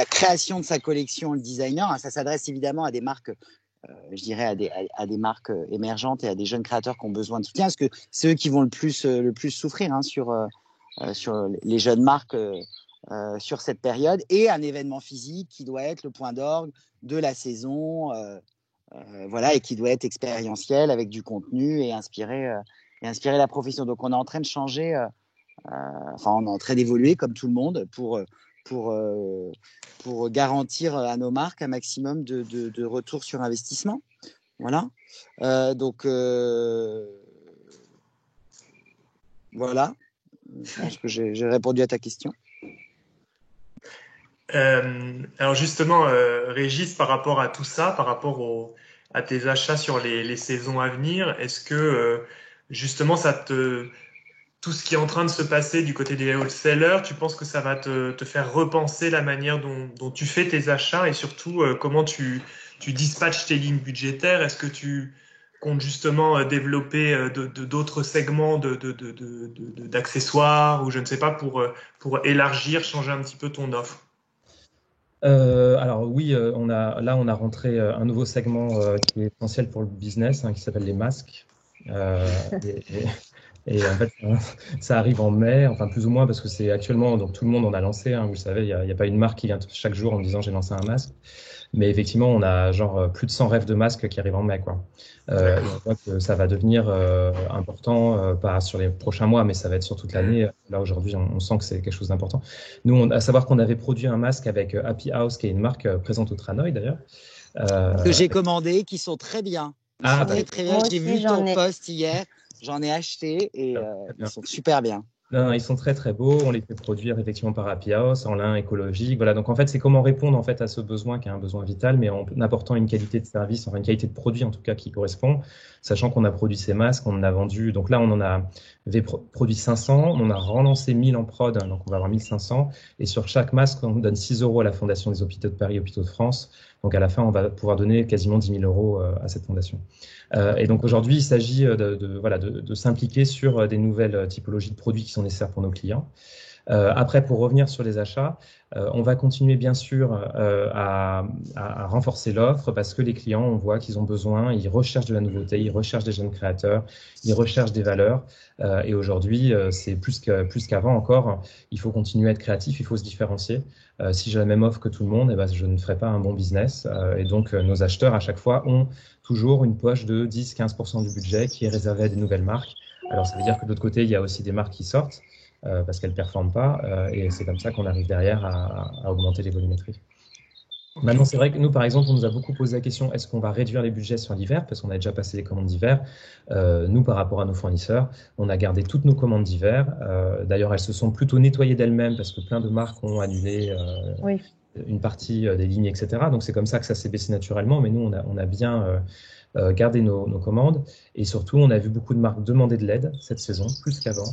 création de sa collection, le designer. Ça s'adresse évidemment à des marques, je dirais à des marques émergentes et à des jeunes créateurs qui ont besoin de soutien, parce que c'est eux qui vont le plus souffrir sur les jeunes marques sur cette période, et un événement physique qui doit être le point d'orgue de la saison, et qui doit être expérientiel avec du contenu et inspirer la profession. Donc on est en train de changer. On est en train d'évoluer comme tout le monde pour garantir à nos marques un maximum de retour sur investissement. Voilà. Voilà. Je pense que j'ai répondu à ta question. Alors justement, Régis, par rapport à tout ça, par rapport à tes achats sur les saisons à venir, est-ce que justement tout ce qui est en train de se passer du côté des wholesalers, tu penses que ça va te faire repenser la manière dont tu fais tes achats et surtout comment tu dispatches tes lignes budgétaires? Est-ce que tu comptes justement développer d'autres segments d'accessoires ou je ne sais pas pour élargir, changer un petit peu ton offre? Alors oui, on a rentré un nouveau segment qui est essentiel pour le business, qui s'appelle les masques. Et en fait, ça arrive en mai, enfin plus ou moins, parce que c'est actuellement, donc tout le monde en a lancé, vous le savez, il n'y a pas une marque qui vient chaque jour en disant j'ai lancé un masque. Mais effectivement, on a genre plus de 100 rêves de masques qui arrivent en mai, quoi. Et on voit que ça va devenir important, pas sur les prochains mois, mais ça va être sur toute l'année. Là, aujourd'hui, on sent que c'est quelque chose d'important. Nous, à savoir qu'on avait produit un masque avec Happy House, qui est une marque présente au Tranoï, d'ailleurs. Que j'ai commandé, qui sont très bien. Ils sont très, très bien. Moi J'ai aussi, vu ton post hier, j'en ai acheté et ils sont super bien. Non, ils sont très très beaux. On les fait produire effectivement par Happy House en lin écologique. Voilà. Donc en fait, c'est comment répondre en fait à ce besoin qui est un besoin vital, mais en apportant une qualité de service, enfin une qualité de produit en tout cas qui correspond. Sachant qu'on a produit ces masques, on en a vendu. Donc là, on en avait produit 500, on en a relancé 1000 en prod, donc on va avoir 1500. Et sur chaque masque, on donne 6 euros à la Fondation des Hôpitaux de Paris, Hôpitaux de France. Donc à la fin, on va pouvoir donner quasiment 10 000 euros à cette fondation. Et donc aujourd'hui, il s'agit de s'impliquer sur des nouvelles typologies de produits qui sont nécessaires pour nos clients. Après, pour revenir sur les achats, on va continuer bien sûr à renforcer l'offre parce que les clients, on voit qu'ils ont besoin, ils recherchent de la nouveauté, ils recherchent des jeunes créateurs, ils recherchent des valeurs. Et aujourd'hui, c'est plus qu'avant encore. Il faut continuer à être créatif, il faut se différencier. Si j'ai la même offre que tout le monde, eh ben, je ne ferai pas un bon business. Et donc, nos acheteurs, à chaque fois, ont toujours une poche de 10-15% du budget qui est réservée à des nouvelles marques. Alors, ça veut dire que de l'autre côté, il y a aussi des marques qui sortent parce qu'elles ne performent pas. Et c'est comme ça qu'on arrive derrière à augmenter les volumétries. Maintenant, c'est vrai que nous, par exemple, on nous a beaucoup posé la question, est-ce qu'on va réduire les budgets sur l'hiver? Parce qu'on a déjà passé les commandes d'hiver. Nous, par rapport à nos fournisseurs, on a gardé toutes nos commandes d'hiver. D'ailleurs, elles se sont plutôt nettoyées d'elles-mêmes parce que plein de marques ont annulé une partie des lignes, etc. Donc, c'est comme ça que ça s'est baissé naturellement. Mais nous, on a bien gardé nos commandes. Et surtout, on a vu beaucoup de marques demander de l'aide cette saison, plus qu'avant.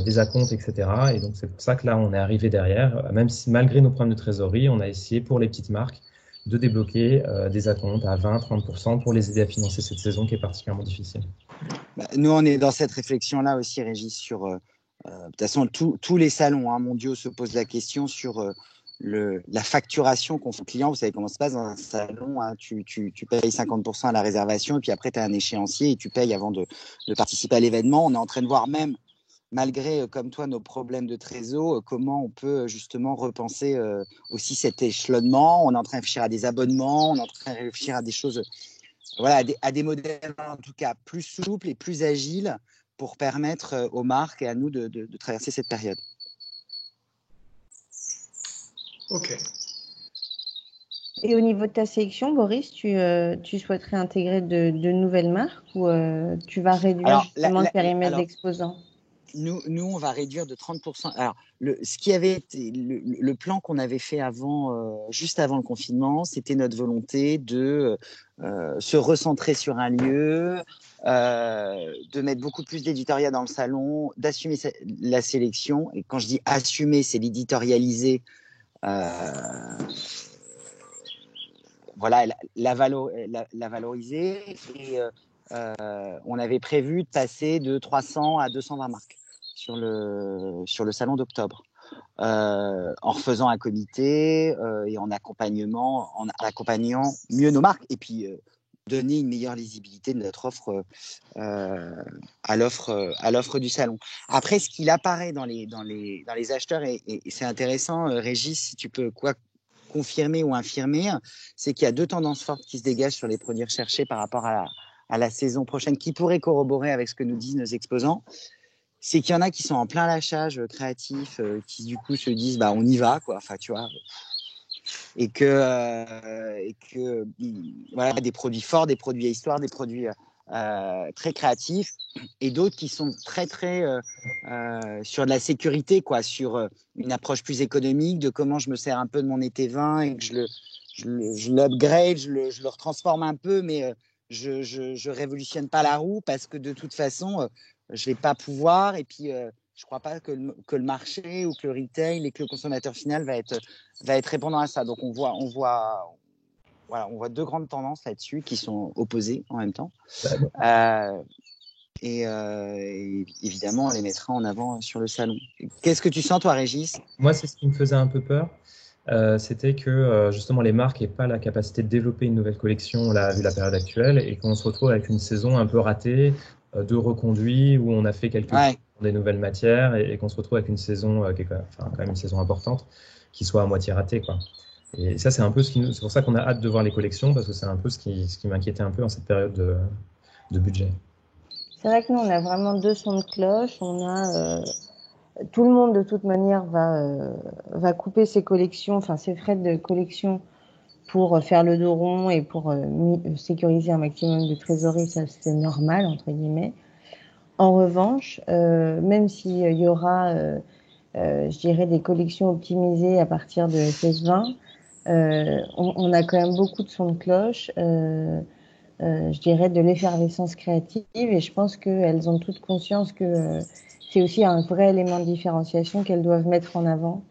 Des acomptes, etc. Et donc, c'est pour ça que là, on est arrivé derrière. Même si, malgré nos problèmes de trésorerie, on a essayé pour les petites marques de débloquer des acomptes à 20-30% pour les aider à financer cette saison qui est particulièrement difficile. Nous, on est dans cette réflexion-là aussi, Régis, sur... de toute façon, tous les salons mondiaux se posent la question sur la facturation qu'on fait aux clients. Vous savez comment ça se passe dans un salon, tu payes 50% à la réservation et puis après, tu as un échéancier et tu payes avant de participer à l'événement. On est en train de voir même malgré, comme toi, nos problèmes de trésor, comment on peut justement repenser aussi cet échelonnement. On est en train de réfléchir à des abonnements, on est en train de réfléchir à des choses, voilà, à des modèles en tout cas plus souples et plus agiles pour permettre aux marques et à nous de traverser cette période. Ok. Et au niveau de ta sélection, Boris, tu souhaiterais intégrer de nouvelles marques ou tu vas réduire justement le périmètre d'exposants? Nous, on va réduire de 30%. Alors, ce qui avait été le plan qu'on avait fait avant, juste avant le confinement, c'était notre volonté de se recentrer sur un lieu, de mettre beaucoup plus d'éditorial dans le salon, d'assumer la sélection. Et quand je dis assumer, c'est l'éditorialiser. Voilà, la valoriser. Et on avait prévu de passer de 300 à 220 marques sur le salon d'octobre, en refaisant un comité et en accompagnant mieux nos marques et puis donner une meilleure lisibilité de notre offre à l'offre du salon. Après, ce qu'il apparaît dans les acheteurs, et c'est intéressant, Régis, si tu peux confirmer ou infirmer, c'est qu'il y a deux tendances fortes qui se dégagent sur les produits recherchés par rapport à la saison prochaine, qui pourraient corroborer avec ce que nous disent nos exposants. C'est qu'il y en a qui sont en plein lâchage créatif, qui du coup se disent bah on y va quoi, enfin tu vois, et que voilà, des produits forts, des produits à histoire, des produits très créatifs, et d'autres qui sont très sur de la sécurité quoi, sur une approche plus économique de comment je me sers un peu de mon été vin et que je l'upgrade, je le retransforme un peu, mais je révolutionne pas la roue parce que de toute façon je vais pas pouvoir. Et puis, je crois pas que le marché ou que le retail et que le consommateur final va être répondant à ça. Donc, on voit deux grandes tendances là-dessus qui sont opposées en même temps. Et évidemment, on les mettra en avant sur le salon. Qu'est-ce que tu sens, toi, Régis? Moi, c'est ce qui me faisait un peu peur. C'était que justement les marques n'aient pas la capacité de développer une nouvelle collection, on l'a vu la période actuelle, et qu'on se retrouve avec une saison un peu ratée, de reconduits, où on a fait des nouvelles matières, et qu'on se retrouve avec une saison qui est quand même une saison importante, qui soit à moitié ratée, quoi. Et ça, c'est un peu c'est pour ça qu'on a hâte de voir les collections, parce que c'est un peu ce qui m'inquiétait un peu en cette période de budget. C'est vrai que nous, on a vraiment deux sons de cloche. On a tout le monde, de toute manière, va couper ses collections, enfin ses frais de collection pour faire le dos rond et pour sécuriser un maximum de trésorerie. Ça, c'est normal, entre guillemets. En revanche, même s'il y aura, je dirais, des collections optimisées à partir de 16-20, on a quand même beaucoup de sons de cloche. Je dirais, de l'effervescence créative, et je pense qu'elles ont toutes conscience que c'est aussi un vrai élément de différenciation qu'elles doivent mettre en avant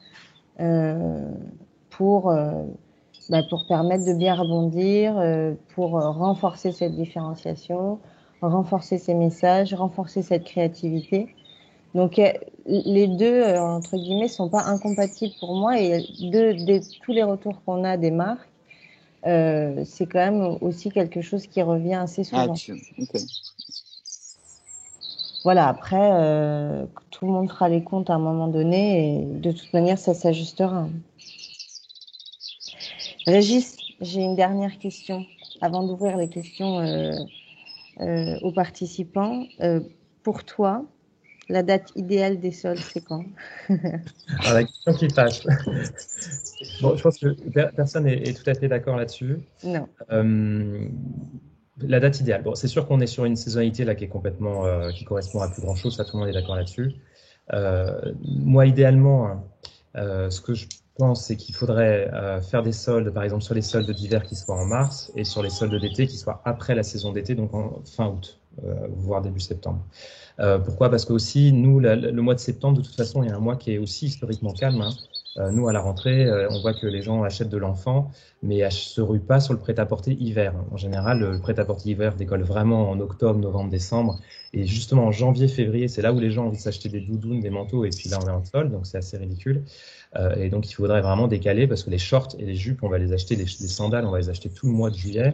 pour permettre de bien rebondir, pour renforcer cette différenciation, renforcer ces messages, renforcer cette créativité. Donc les deux, entre guillemets, sont pas incompatibles pour moi, et tous les retours qu'on a des marques, c'est quand même aussi quelque chose qui revient assez souvent. Okay. Voilà, après, tout le monde fera les comptes à un moment donné, et de toute manière, ça s'ajustera. Régis, j'ai une dernière question avant d'ouvrir les questions aux participants. Pour toi, la date idéale des soldes, c'est quand? Alors, la question qui fâche. Bon, je pense que personne est tout à fait d'accord là-dessus. Non. La date idéale. Bon, c'est sûr qu'on est sur une saisonnalité là qui est complètement, qui correspond à plus grand chose. Ça, tout le monde est d'accord là-dessus. Moi, idéalement, ce que je pense, c'est qu'il faudrait faire des soldes, par exemple sur les soldes d'hiver qui soient en mars, et sur les soldes d'été qui soient après la saison d'été, donc en fin août, voire début septembre. Pourquoi? Parce que aussi, nous, le mois de septembre, de toute façon, il y a un mois qui est aussi historiquement calme, hein. Nous, à la rentrée, on voit que les gens achètent de l'enfant, mais ne se ruent pas sur le prêt-à-porter hiver. En général, le prêt-à-porter hiver décolle vraiment en octobre, novembre, décembre. Et justement, en janvier, février, c'est là où les gens ont envie de s'acheter des doudounes, des manteaux, et puis là, on est en solde, donc c'est assez ridicule. Et donc, il faudrait vraiment décaler, parce que les shorts et les jupes, on va les acheter, les sandales, on va les acheter tout le mois de juillet.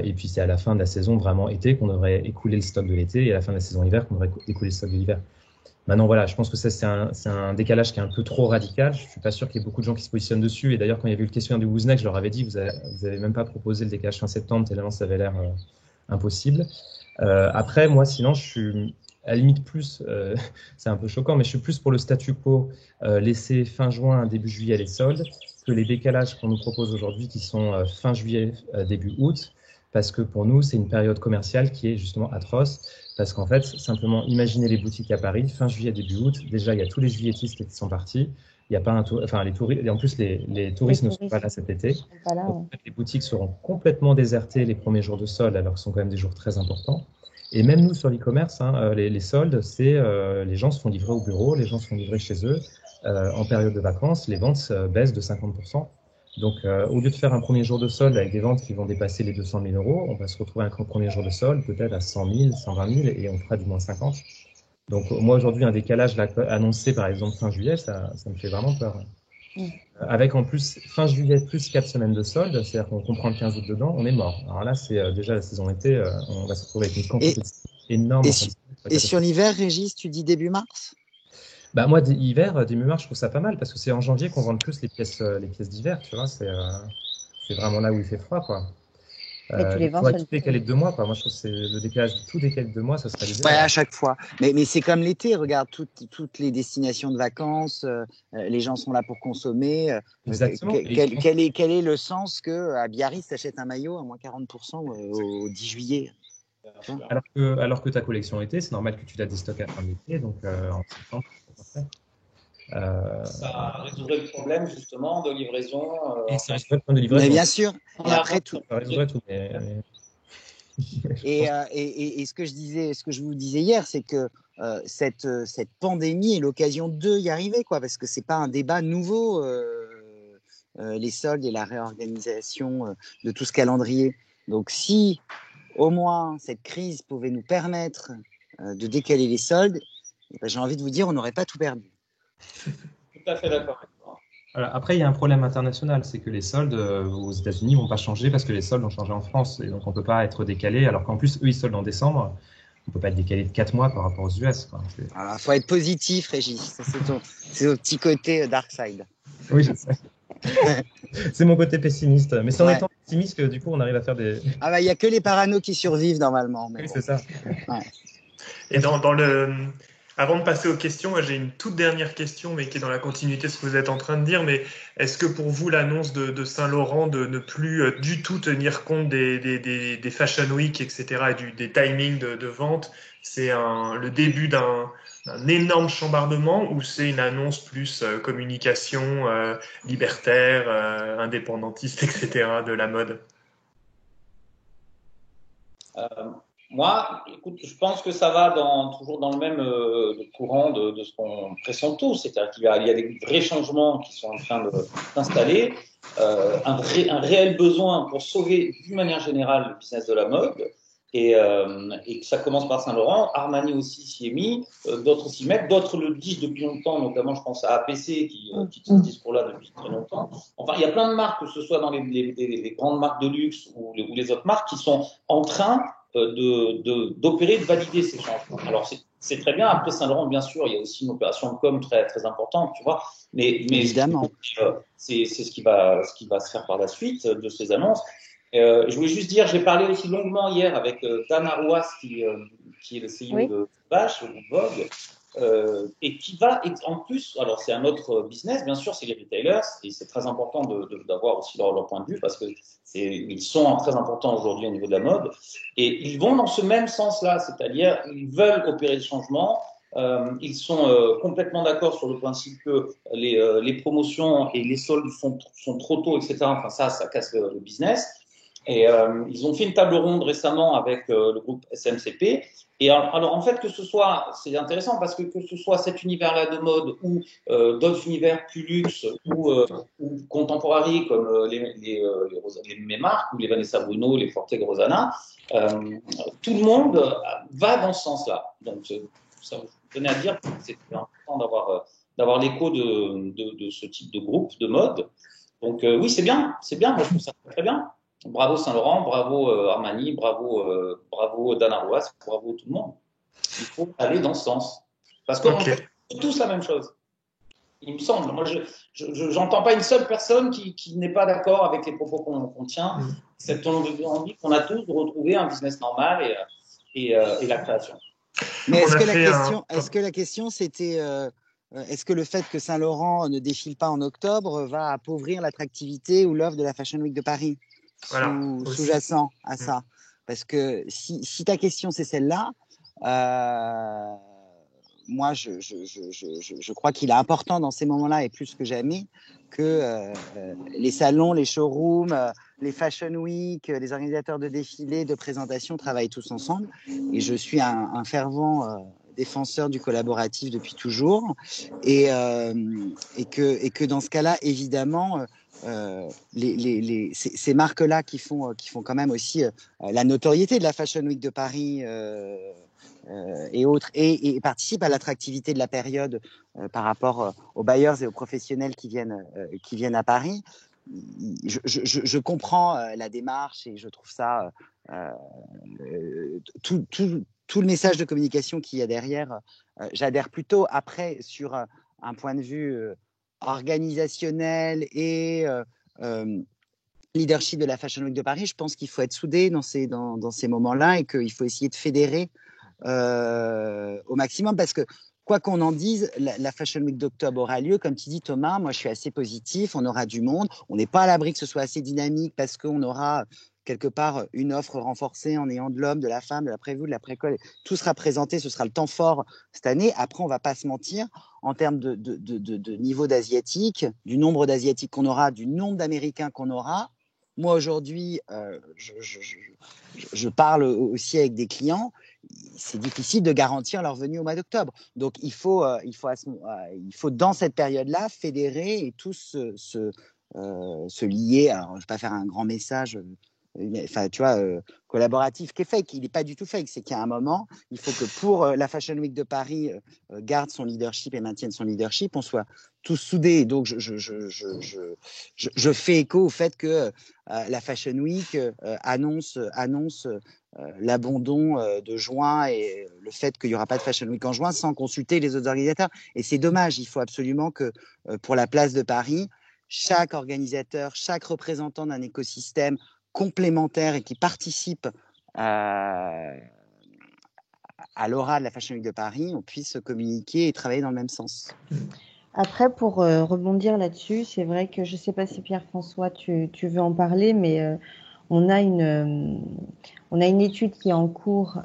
Et puis, c'est à la fin de la saison vraiment été qu'on devrait écouler le stock de l'été, et à la fin de la saison hiver qu'on devrait écouler le stock de l'hiver. Maintenant, voilà, je pense que ça, c'est un décalage qui est un peu trop radical. Je suis pas sûr qu'il y ait beaucoup de gens qui se positionnent dessus. Et d'ailleurs, quand il y avait eu le questionnaire du Woozneck, je leur avais dit, vous avez même pas proposé le décalage fin septembre, tellement ça avait l'air impossible. Après, moi, sinon, je suis à la limite plus, c'est un peu choquant, mais je suis plus pour le statu quo, laisser fin juin, début juillet les soldes, que les décalages qu'on nous propose aujourd'hui, qui sont fin juillet, début août, parce que pour nous, c'est une période commerciale qui est justement atroce. Parce qu'en fait, simplement, imaginez les boutiques à Paris, fin juillet, début août. Déjà, il y a tous les juilletistes qui sont partis. Il n'y a pas les touristes, et en plus, les touristes ne sont pas là cet été. Donc, les boutiques seront complètement désertées les premiers jours de soldes, alors que ce sont quand même des jours très importants. Et même nous, sur l'e-commerce, hein, les soldes, c'est les gens se font livrer au bureau, les gens se font livrer chez eux. En période de vacances, les ventes baissent de 50%. Donc, au lieu de faire un premier jour de solde avec des ventes qui vont dépasser les 200 000 euros, on va se retrouver avec un premier jour de solde peut-être à 100 000, 120 000 et on fera du moins 50. Donc, moi, aujourd'hui, un décalage là, annoncé, par exemple, fin juillet, ça me fait vraiment peur. Avec en plus, fin juillet, plus 4 semaines de solde, c'est-à-dire qu'on comprend le 15 août dedans, on est mort. Alors là, c'est déjà la saison été, on va se retrouver avec une quantité énorme. Et sur l'hiver, Régis, tu dis début mars? Bah moi, hiver, début mars, je trouve ça pas mal parce que c'est en janvier qu'on vend le plus les pièces d'hiver, tu vois. C'est vraiment là où il fait froid, quoi. Tout décalé de 2 mois, quoi. Moi, je trouve que c'est le décalage de tout décalé de 2 mois, ça serait l'idéal. Ouais, à chaque fois. Mais c'est comme l'été, regarde, toutes les destinations de vacances, les gens sont là pour consommer. Exactement. Quel est le sens qu'à Biarritz, tu achètes un maillot à moins 40% au 10 juillet? Alors que ta collection été, c'est normal que tu la déstockes à fin d'été, donc en septembre, c'est parfait. Ça résoudrait le problème justement de livraison. Et ça résoudrait le problème de livraison. Mais bien sûr. Et après ça résoudrait tout. Et ce que je vous disais hier, c'est que cette pandémie est l'occasion de y arriver, quoi, parce que c'est pas un débat nouveau, les soldes et la réorganisation de tout ce calendrier. Donc, si au moins cette crise pouvait nous permettre de décaler les soldes, ben, j'ai envie de vous dire, on n'aurait pas tout perdu. Tout à fait d'accord. Alors, après, il y a un problème international, c'est que les soldes aux États-Unis vont pas changer parce que les soldes ont changé en France. Et donc, on peut pas être décalé, alors qu'en plus, eux, ils soldent en décembre. On peut pas être décalé de 4 mois par rapport aux US. Il faut être positif, Régis. Ça, c'est ton petit côté dark side. Oui, je sais. C'est mon côté pessimiste. Mais c'est en étant pessimiste que du coup, on arrive à faire des. Ah bah, il n'y a que les paranos qui survivent normalement. Mais oui, bon. c'est ça. Ouais. Et avant de passer aux questions, j'ai une toute dernière question, mais qui est dans la continuité de ce que vous êtes en train de dire. Mais est-ce que pour vous, l'annonce de Saint-Laurent de ne plus du tout tenir compte des Fashion Week, etc., et des timings de vente, c'est le début d'un énorme chambardement, ou c'est une annonce plus communication libertaire, indépendantiste, etc., de la mode? Moi, écoute, je pense que ça va toujours dans le même courant de ce qu'on pressent tous, c'est-à-dire qu'il y a des vrais changements qui sont en train de s'installer, un réel besoin pour sauver d'une manière générale le business de la mode, et que ça commence par Saint-Laurent. Armani aussi s'y est mis, d'autres s'y mettent, d'autres le disent depuis longtemps, notamment je pense à APC qui tient ce discours-là depuis très longtemps. Enfin, il y a plein de marques, que ce soit dans les grandes marques de luxe ou les autres marques, qui sont en train d'opérer, de valider ces changements. Alors, c'est très bien. Après Saint-Laurent, bien sûr, il y a aussi une opération de com très, très importante, tu vois. Mais évidemment, c'est ce qui va se faire par la suite de ces annonces. Je voulais juste dire, j'ai parlé aussi longuement hier avec Dan Arouas, qui est le CEO de Vache, ou Vogue, et qui va, en plus, alors c'est un autre business, bien sûr, c'est les retailers, et c'est très important d'avoir aussi leur point de vue, parce que ils sont très importants aujourd'hui au niveau de la mode, et ils vont dans ce même sens-là, c'est-à-dire ils veulent opérer le changement. Ils sont complètement d'accord sur le principe que les promotions et les soldes sont trop tôt, etc. Enfin, ça casse le business. Et ils ont fait une table ronde récemment avec le groupe SMCP. Et alors en fait, c'est intéressant parce que ce soit cet univers-là de mode ou d'autres univers plus luxe ou contemporaries comme les marques ou les Vanessa Bruno, les Forte Grosana, tout le monde va dans ce sens-là. Donc ça vous tenez à dire que c'est important d'avoir l'écho de ce type de groupe de mode. Donc oui, c'est bien. Moi je trouve ça très bien. Bravo Saint-Laurent, bravo Armani, bravo Dan Arouas, bravo tout le monde. Il faut aller dans ce sens. Parce qu'on fait tous la même chose. Il me semble. Moi, je n'entends pas une seule personne qui n'est pas d'accord avec les propos qu'on tient. Cette envie qu'on a tous de retrouver un business normal et la création. Mais est-ce que la question c'était est-ce que le fait que Saint-Laurent ne défile pas en octobre va appauvrir l'attractivité ou l'offre de la Fashion Week de Paris? Sous-jacent à ça. Parce que si ta question c'est celle-là, moi je crois qu'il est important dans ces moments-là et plus que jamais que les salons, les showrooms, les Fashion Week, les organisateurs de défilés, de présentations travaillent tous ensemble. Et je suis un fervent défenseur du collaboratif depuis toujours. Et que dans ce cas-là, évidemment, ces marques-là qui font quand même aussi la notoriété de la Fashion Week de Paris et autres, et participent à l'attractivité de la période par rapport aux bailleurs et aux professionnels qui viennent à Paris. Je comprends la démarche et je trouve ça tout le message de communication qu'il y a derrière, j'adhère plutôt. Après, sur un point de vue organisationnel et leadership de la Fashion Week de Paris, je pense qu'il faut être soudé dans ces moments-là et qu'il faut essayer de fédérer au maximum, parce que quoi qu'on en dise, la Fashion Week d'octobre aura lieu. Comme tu dis Thomas, moi je suis assez positif, on aura du monde, on n'est pas à l'abri que ce soit assez dynamique parce qu'on aura quelque part une offre renforcée en ayant de l'homme, de la femme, de la pré-vue, de la précolle, tout sera présenté, ce sera le temps fort cette année. Après, on ne va pas se mentir, en termes de niveau d'asiatiques, du nombre d'asiatiques qu'on aura, du nombre d'Américains qu'on aura, Moi, aujourd'hui, je parle aussi avec des clients. C'est difficile de garantir leur venue au mois d'octobre. Donc, il faut dans cette période-là, fédérer et tous se lier. Alors, je ne vais pas faire un grand message, collaboratif qui est fake. Il n'est pas du tout fake. C'est qu'à un moment, il faut que pour la Fashion Week de Paris garde son leadership et maintienne son leadership, on soit tous soudés. Donc, je fais écho au fait que la Fashion Week annonce l'abandon de juin et le fait qu'il n'y aura pas de Fashion Week en juin sans consulter les autres organisateurs. Et c'est dommage. Il faut absolument que pour la place de Paris, chaque organisateur, chaque représentant d'un écosystème complémentaire et qui participe à l'aura de la Fashion Week de Paris, on puisse communiquer et travailler dans le même sens. Après, pour rebondir là-dessus, c'est vrai que je ne sais pas si Pierre-François, tu veux en parler, mais on a une étude qui est en cours,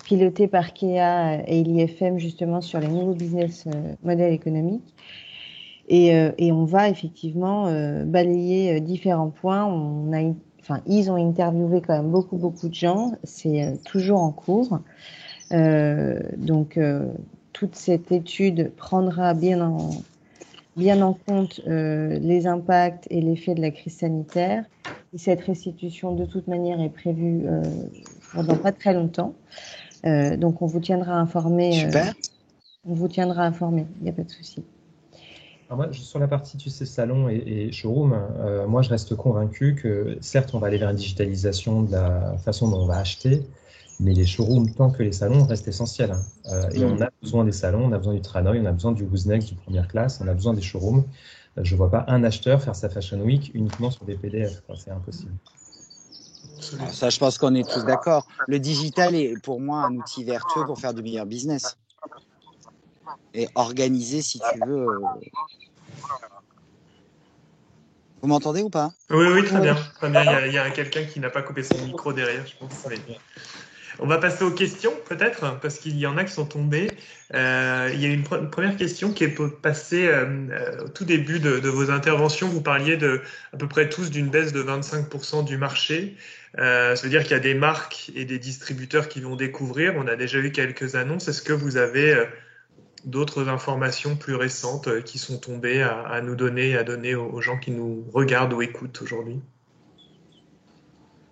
pilotée par KEA et l'IFM, justement, sur les nouveaux business modèles économiques. Et on va effectivement balayer différents points. Ils ont interviewé quand même beaucoup de gens. C'est toujours en cours. Donc, toute cette étude prendra bien en compte les impacts et l'effet de la crise sanitaire. Et cette restitution, de toute manière, est prévue pendant pas très longtemps. Donc, on vous tiendra informé. Super. On vous tiendra informé. Il n'y a pas de souci. Alors moi, sur la partie, tu sais, salon et showroom, moi, je reste convaincu que, certes, on va aller vers une digitalisation de la façon dont on va acheter, mais les showrooms, tant que les salons, restent essentiels. Et on a besoin des salons, on a besoin du Tranoï, on a besoin du Wooznext, du première classe, on a besoin des showrooms. Je ne vois pas un acheteur faire sa Fashion Week uniquement sur des PDF. C'est impossible. Alors ça, je pense qu'on est tous d'accord. Le digital est pour moi un outil vertueux pour faire du meilleur business. Et organiser, si tu veux. Vous m'entendez ou pas? Oui, très bien. Très bien. Il y a quelqu'un qui n'a pas coupé son micro derrière, je pense. Mais... On va passer aux questions, peut-être, parce qu'il y en a qui sont tombées. Il y a une première question qui est passée au tout début de vos interventions. Vous parliez à peu près tous d'une baisse de 25% du marché. Ça veut dire qu'il y a des marques et des distributeurs qui vont découvrir. On a déjà eu quelques annonces. Est-ce que vous avez d'autres informations plus récentes qui sont tombées à nous donner, à donner aux gens qui nous regardent ou écoutent aujourd'hui?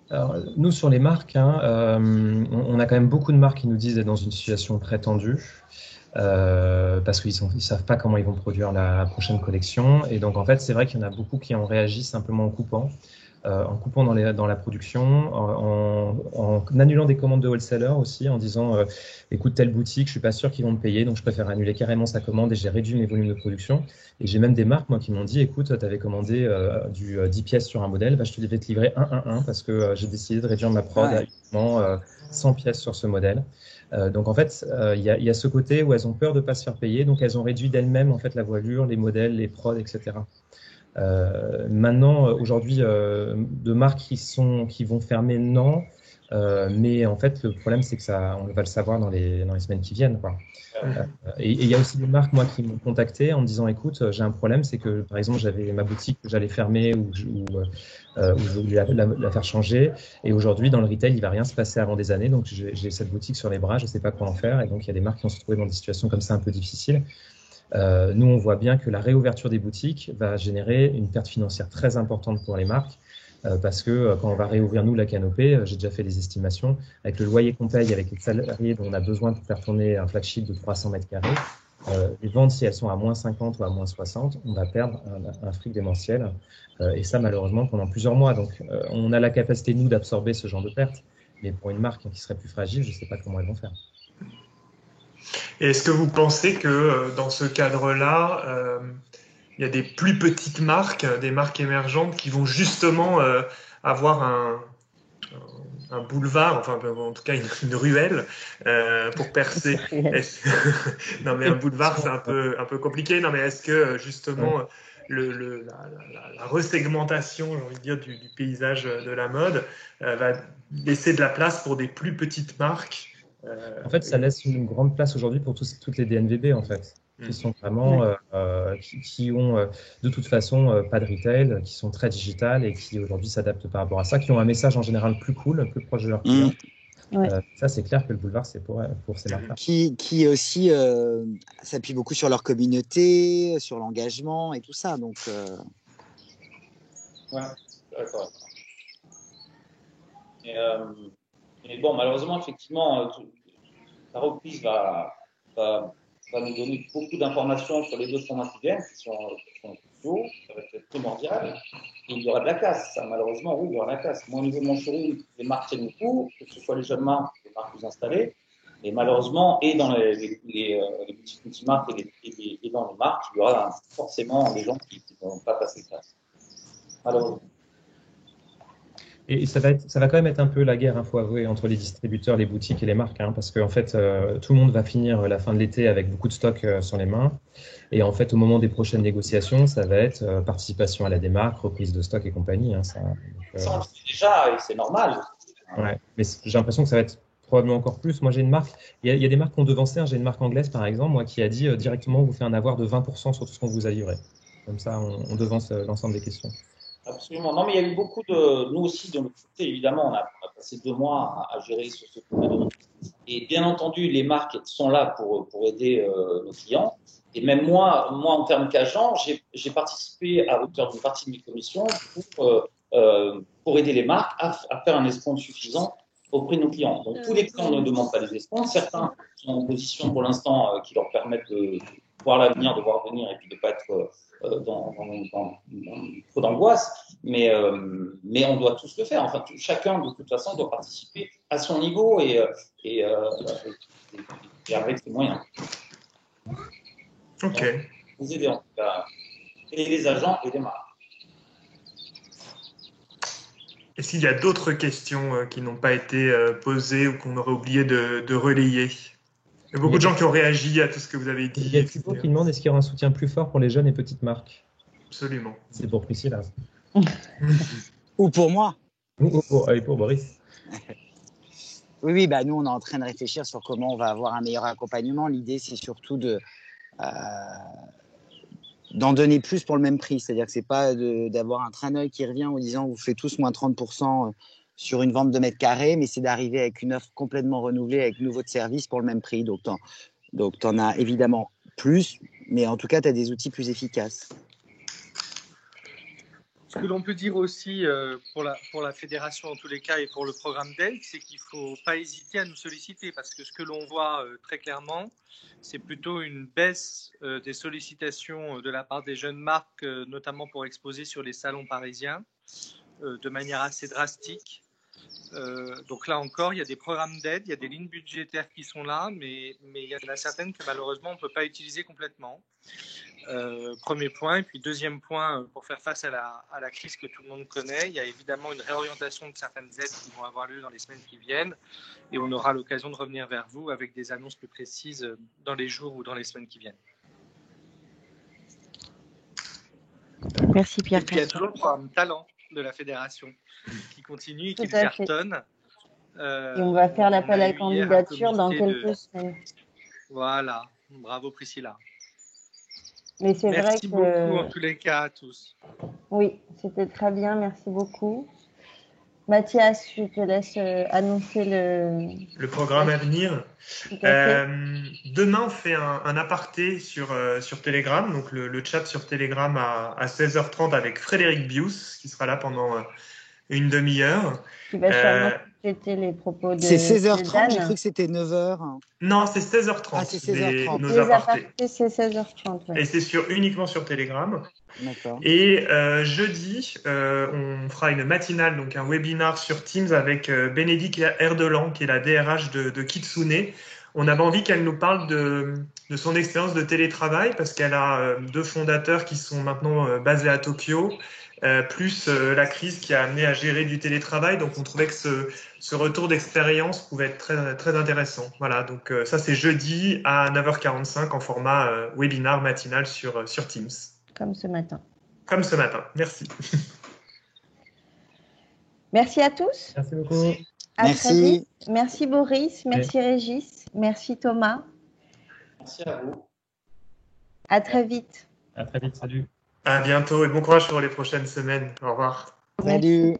Alors, nous, sur les marques, on a quand même beaucoup de marques qui nous disent être dans une situation très tendue parce qu'ils ne savent pas comment ils vont produire la prochaine collection. Et donc, en fait, c'est vrai qu'il y en a beaucoup qui ont réagi simplement en coupant dans la production, en annulant des commandes de wholesalers aussi, en disant écoute, telle boutique, je suis pas sûr qu'ils vont me payer, donc je préfère annuler carrément sa commande et j'ai réduit mes volumes de production. Et j'ai même des marques, moi, qui m'ont dit écoute, tu avais commandé 10 pièces sur un modèle, je vais te livrer 1 parce que j'ai décidé de réduire ma prod à uniquement 100 pièces sur ce modèle. Donc en fait, il y a ce côté où elles ont peur de ne pas se faire payer, donc elles ont réduit d'elles-mêmes en fait la voilure, les modèles, les prods, etc. Maintenant, aujourd'hui, de marques qui vont fermer, non. Mais en fait, le problème, c'est que on va le savoir dans les semaines qui viennent, quoi. Et il y a aussi des marques, moi, qui m'ont contacté en me disant, écoute, j'ai un problème, c'est que, par exemple, j'avais ma boutique que j'allais fermer ou je voulais la faire changer. Et aujourd'hui, dans le retail, il va rien se passer avant des années. Donc, j'ai cette boutique sur les bras, je sais pas quoi en faire. Et donc, il y a des marques qui vont se retrouver dans des situations comme ça un peu difficiles. Nous, on voit bien que la réouverture des boutiques va générer une perte financière très importante pour les marques parce que quand on va réouvrir, nous, la canopée, j'ai déjà fait des estimations, avec le loyer qu'on paye, avec les salariés dont on a besoin pour faire tourner un flagship de 300 mètres carrés, les ventes, si elles sont à moins 50 ou à moins 60, on va perdre un fric démentiel et ça, malheureusement, pendant plusieurs mois. Donc, on a la capacité, nous, d'absorber ce genre de pertes, mais pour une marque qui serait plus fragile, je ne sais pas comment elles vont faire. Et est-ce que vous pensez que dans ce cadre-là, il y a des plus petites marques, des marques émergentes qui vont justement avoir un boulevard, enfin en tout cas une ruelle pour percer? Non mais un boulevard c'est un peu compliqué. Non mais est-ce que justement la resegmentation, j'ai envie de dire, du paysage de la mode va laisser de la place pour des plus petites marques? En fait, ça laisse une grande place aujourd'hui pour toutes les DNVB, en fait. qui sont vraiment, qui ont de toute façon pas de retail, qui sont très digitales et qui aujourd'hui s'adaptent par rapport à ça, qui ont un message en général plus cool, plus proche de leurs clients. Ça, c'est clair que le boulevard, c'est pour ces marques-là. Qui aussi s'appuie beaucoup sur leur communauté, sur l'engagement et tout ça. Donc, ouais, d'accord. Et bon, malheureusement, effectivement, la reprise va nous donner beaucoup d'informations sur les 2 mois qui viennent, qui sont cruciaux, ça va être primordial. Et il y aura de la casse, ça, malheureusement, oui, il y aura de la casse. Moi, au niveau de mon showroom, les marques tiennent beaucoup, que ce soit les jeunes marques, les marques plus installées. Et malheureusement, et dans les boutiques multimarques et dans les marques, il y aura forcément des gens qui ne vont pas passer le casse. Malheureusement. Et ça va quand même être un peu la guerre, il faut avouer, entre les distributeurs, les boutiques et les marques, parce qu'en fait, tout le monde va finir la fin de l'été avec beaucoup de stock sur les mains. Et en fait, au moment des prochaines négociations, ça va être participation à la démarque, reprise de stock et compagnie. Ça, on le sait déjà, et c'est normal. Ouais, mais j'ai l'impression que ça va être probablement encore plus. Moi, j'ai une marque, il y a des marques qui ont devancé. J'ai une marque anglaise, par exemple, moi, qui a dit directement, on vous fait un avoir de 20% sur tout ce qu'on vous a livré. Comme ça, on devance l'ensemble des questions. Absolument. Non, mais il y a eu beaucoup de. Nous aussi, de notre côté, évidemment, on a passé 2 mois à gérer sur ce phénomène. Et bien entendu, les marques sont là pour aider nos clients. Et même moi en termes qu'agent, j'ai participé à hauteur d'une partie de mes commissions pour aider les marques à faire un escompte suffisant auprès de nos clients. Donc, tous les clients ne demandent pas des escomptes. Certains sont en position pour l'instant qui leur permettent de voir l'avenir, de voir venir et puis de ne pas être dans trop d'angoisse, mais on doit tous le faire. Enfin, chacun, de toute façon, doit participer à son niveau et avec ses moyens. Ok. Donc, vous aider en tout cas, et les agents et les marques. Et s'il y a d'autres questions qui n'ont pas été posées ou qu'on aurait oublié de relayer? Il y a beaucoup de gens qui ont réagi à tout ce que vous avez dit. Il y a Thibaut qui demande est-ce qu'il y aura un soutien plus fort pour les jeunes et petites marques? Absolument. C'est pour Priscilla. Ou pour moi. Ou pour Boris. Oui, bah nous, on est en train de réfléchir sur comment on va avoir un meilleur accompagnement. L'idée, c'est surtout d'en donner plus pour le même prix. C'est-à-dire que c'est pas d'avoir un train d'œil qui revient en disant vous faites tous moins 30% sur une vente de mètres carrés, mais c'est d'arriver avec une offre complètement renouvelée, avec nouveau de service pour le même prix. Donc, tu en as évidemment plus, mais en tout cas, tu as des outils plus efficaces. Ce que l'on peut dire aussi pour la fédération en tous les cas et pour le programme d'aide, c'est qu'il ne faut pas hésiter à nous solliciter parce que ce que l'on voit très clairement, c'est plutôt une baisse des sollicitations de la part des jeunes marques, notamment pour exposer sur les salons parisiens, de manière assez drastique. Donc là encore, il y a des programmes d'aide, il y a des lignes budgétaires qui sont là, mais il y en a certaines que malheureusement on ne peut pas utiliser complètement. Premier point. Et puis deuxième point, pour faire face à la crise que tout le monde connaît, il y a évidemment une réorientation de certaines aides qui vont avoir lieu dans les semaines qui viennent et on aura l'occasion de revenir vers vous avec des annonces plus précises dans les jours ou dans les semaines qui viennent. Merci Pierre. Et puis il y a toujours le programme Talent de la fédération qui continue et qui cartonne. Et on va faire l'appel à candidature dans quelques semaines. Voilà, bravo Priscilla. Mais c'est vrai merci beaucoup en tous les cas à tous. Oui, c'était très bien, merci beaucoup. Mathias, je te laisse annoncer le programme à venir. Demain, on fait un aparté sur Telegram, donc le chat sur Telegram à 16h30 avec Frédéric Bius, qui sera là pendant une demi-heure. Qui va sûrement compléter les propos de C'est 16h30, Dan. j'ai cru que c'était 9h. Non, c'est 16h30. Ah, c'est 16h30. Nos apartés. C'est 16h30. Ouais. Et c'est uniquement sur Telegram. D'accord. Et jeudi, on fera une matinale, donc un webinar sur Teams avec Bénédicte Erdelan, qui est la DRH de Kitsune. On avait envie qu'elle nous parle de son expérience de télétravail, parce qu'elle a 2 fondateurs qui sont maintenant basés à Tokyo, plus la crise qui a amené à gérer du télétravail. Donc on trouvait que ce retour d'expérience pouvait être très, très intéressant. Voilà, donc ça c'est jeudi à 9h45 en format webinar matinal sur Teams. Comme ce matin. Comme ce matin, merci. Merci à tous. Merci beaucoup. Merci. Merci Boris, merci Régis, merci Thomas. Merci à vous. À très vite. À très vite, salut. À bientôt et bon courage pour les prochaines semaines. Au revoir. Salut.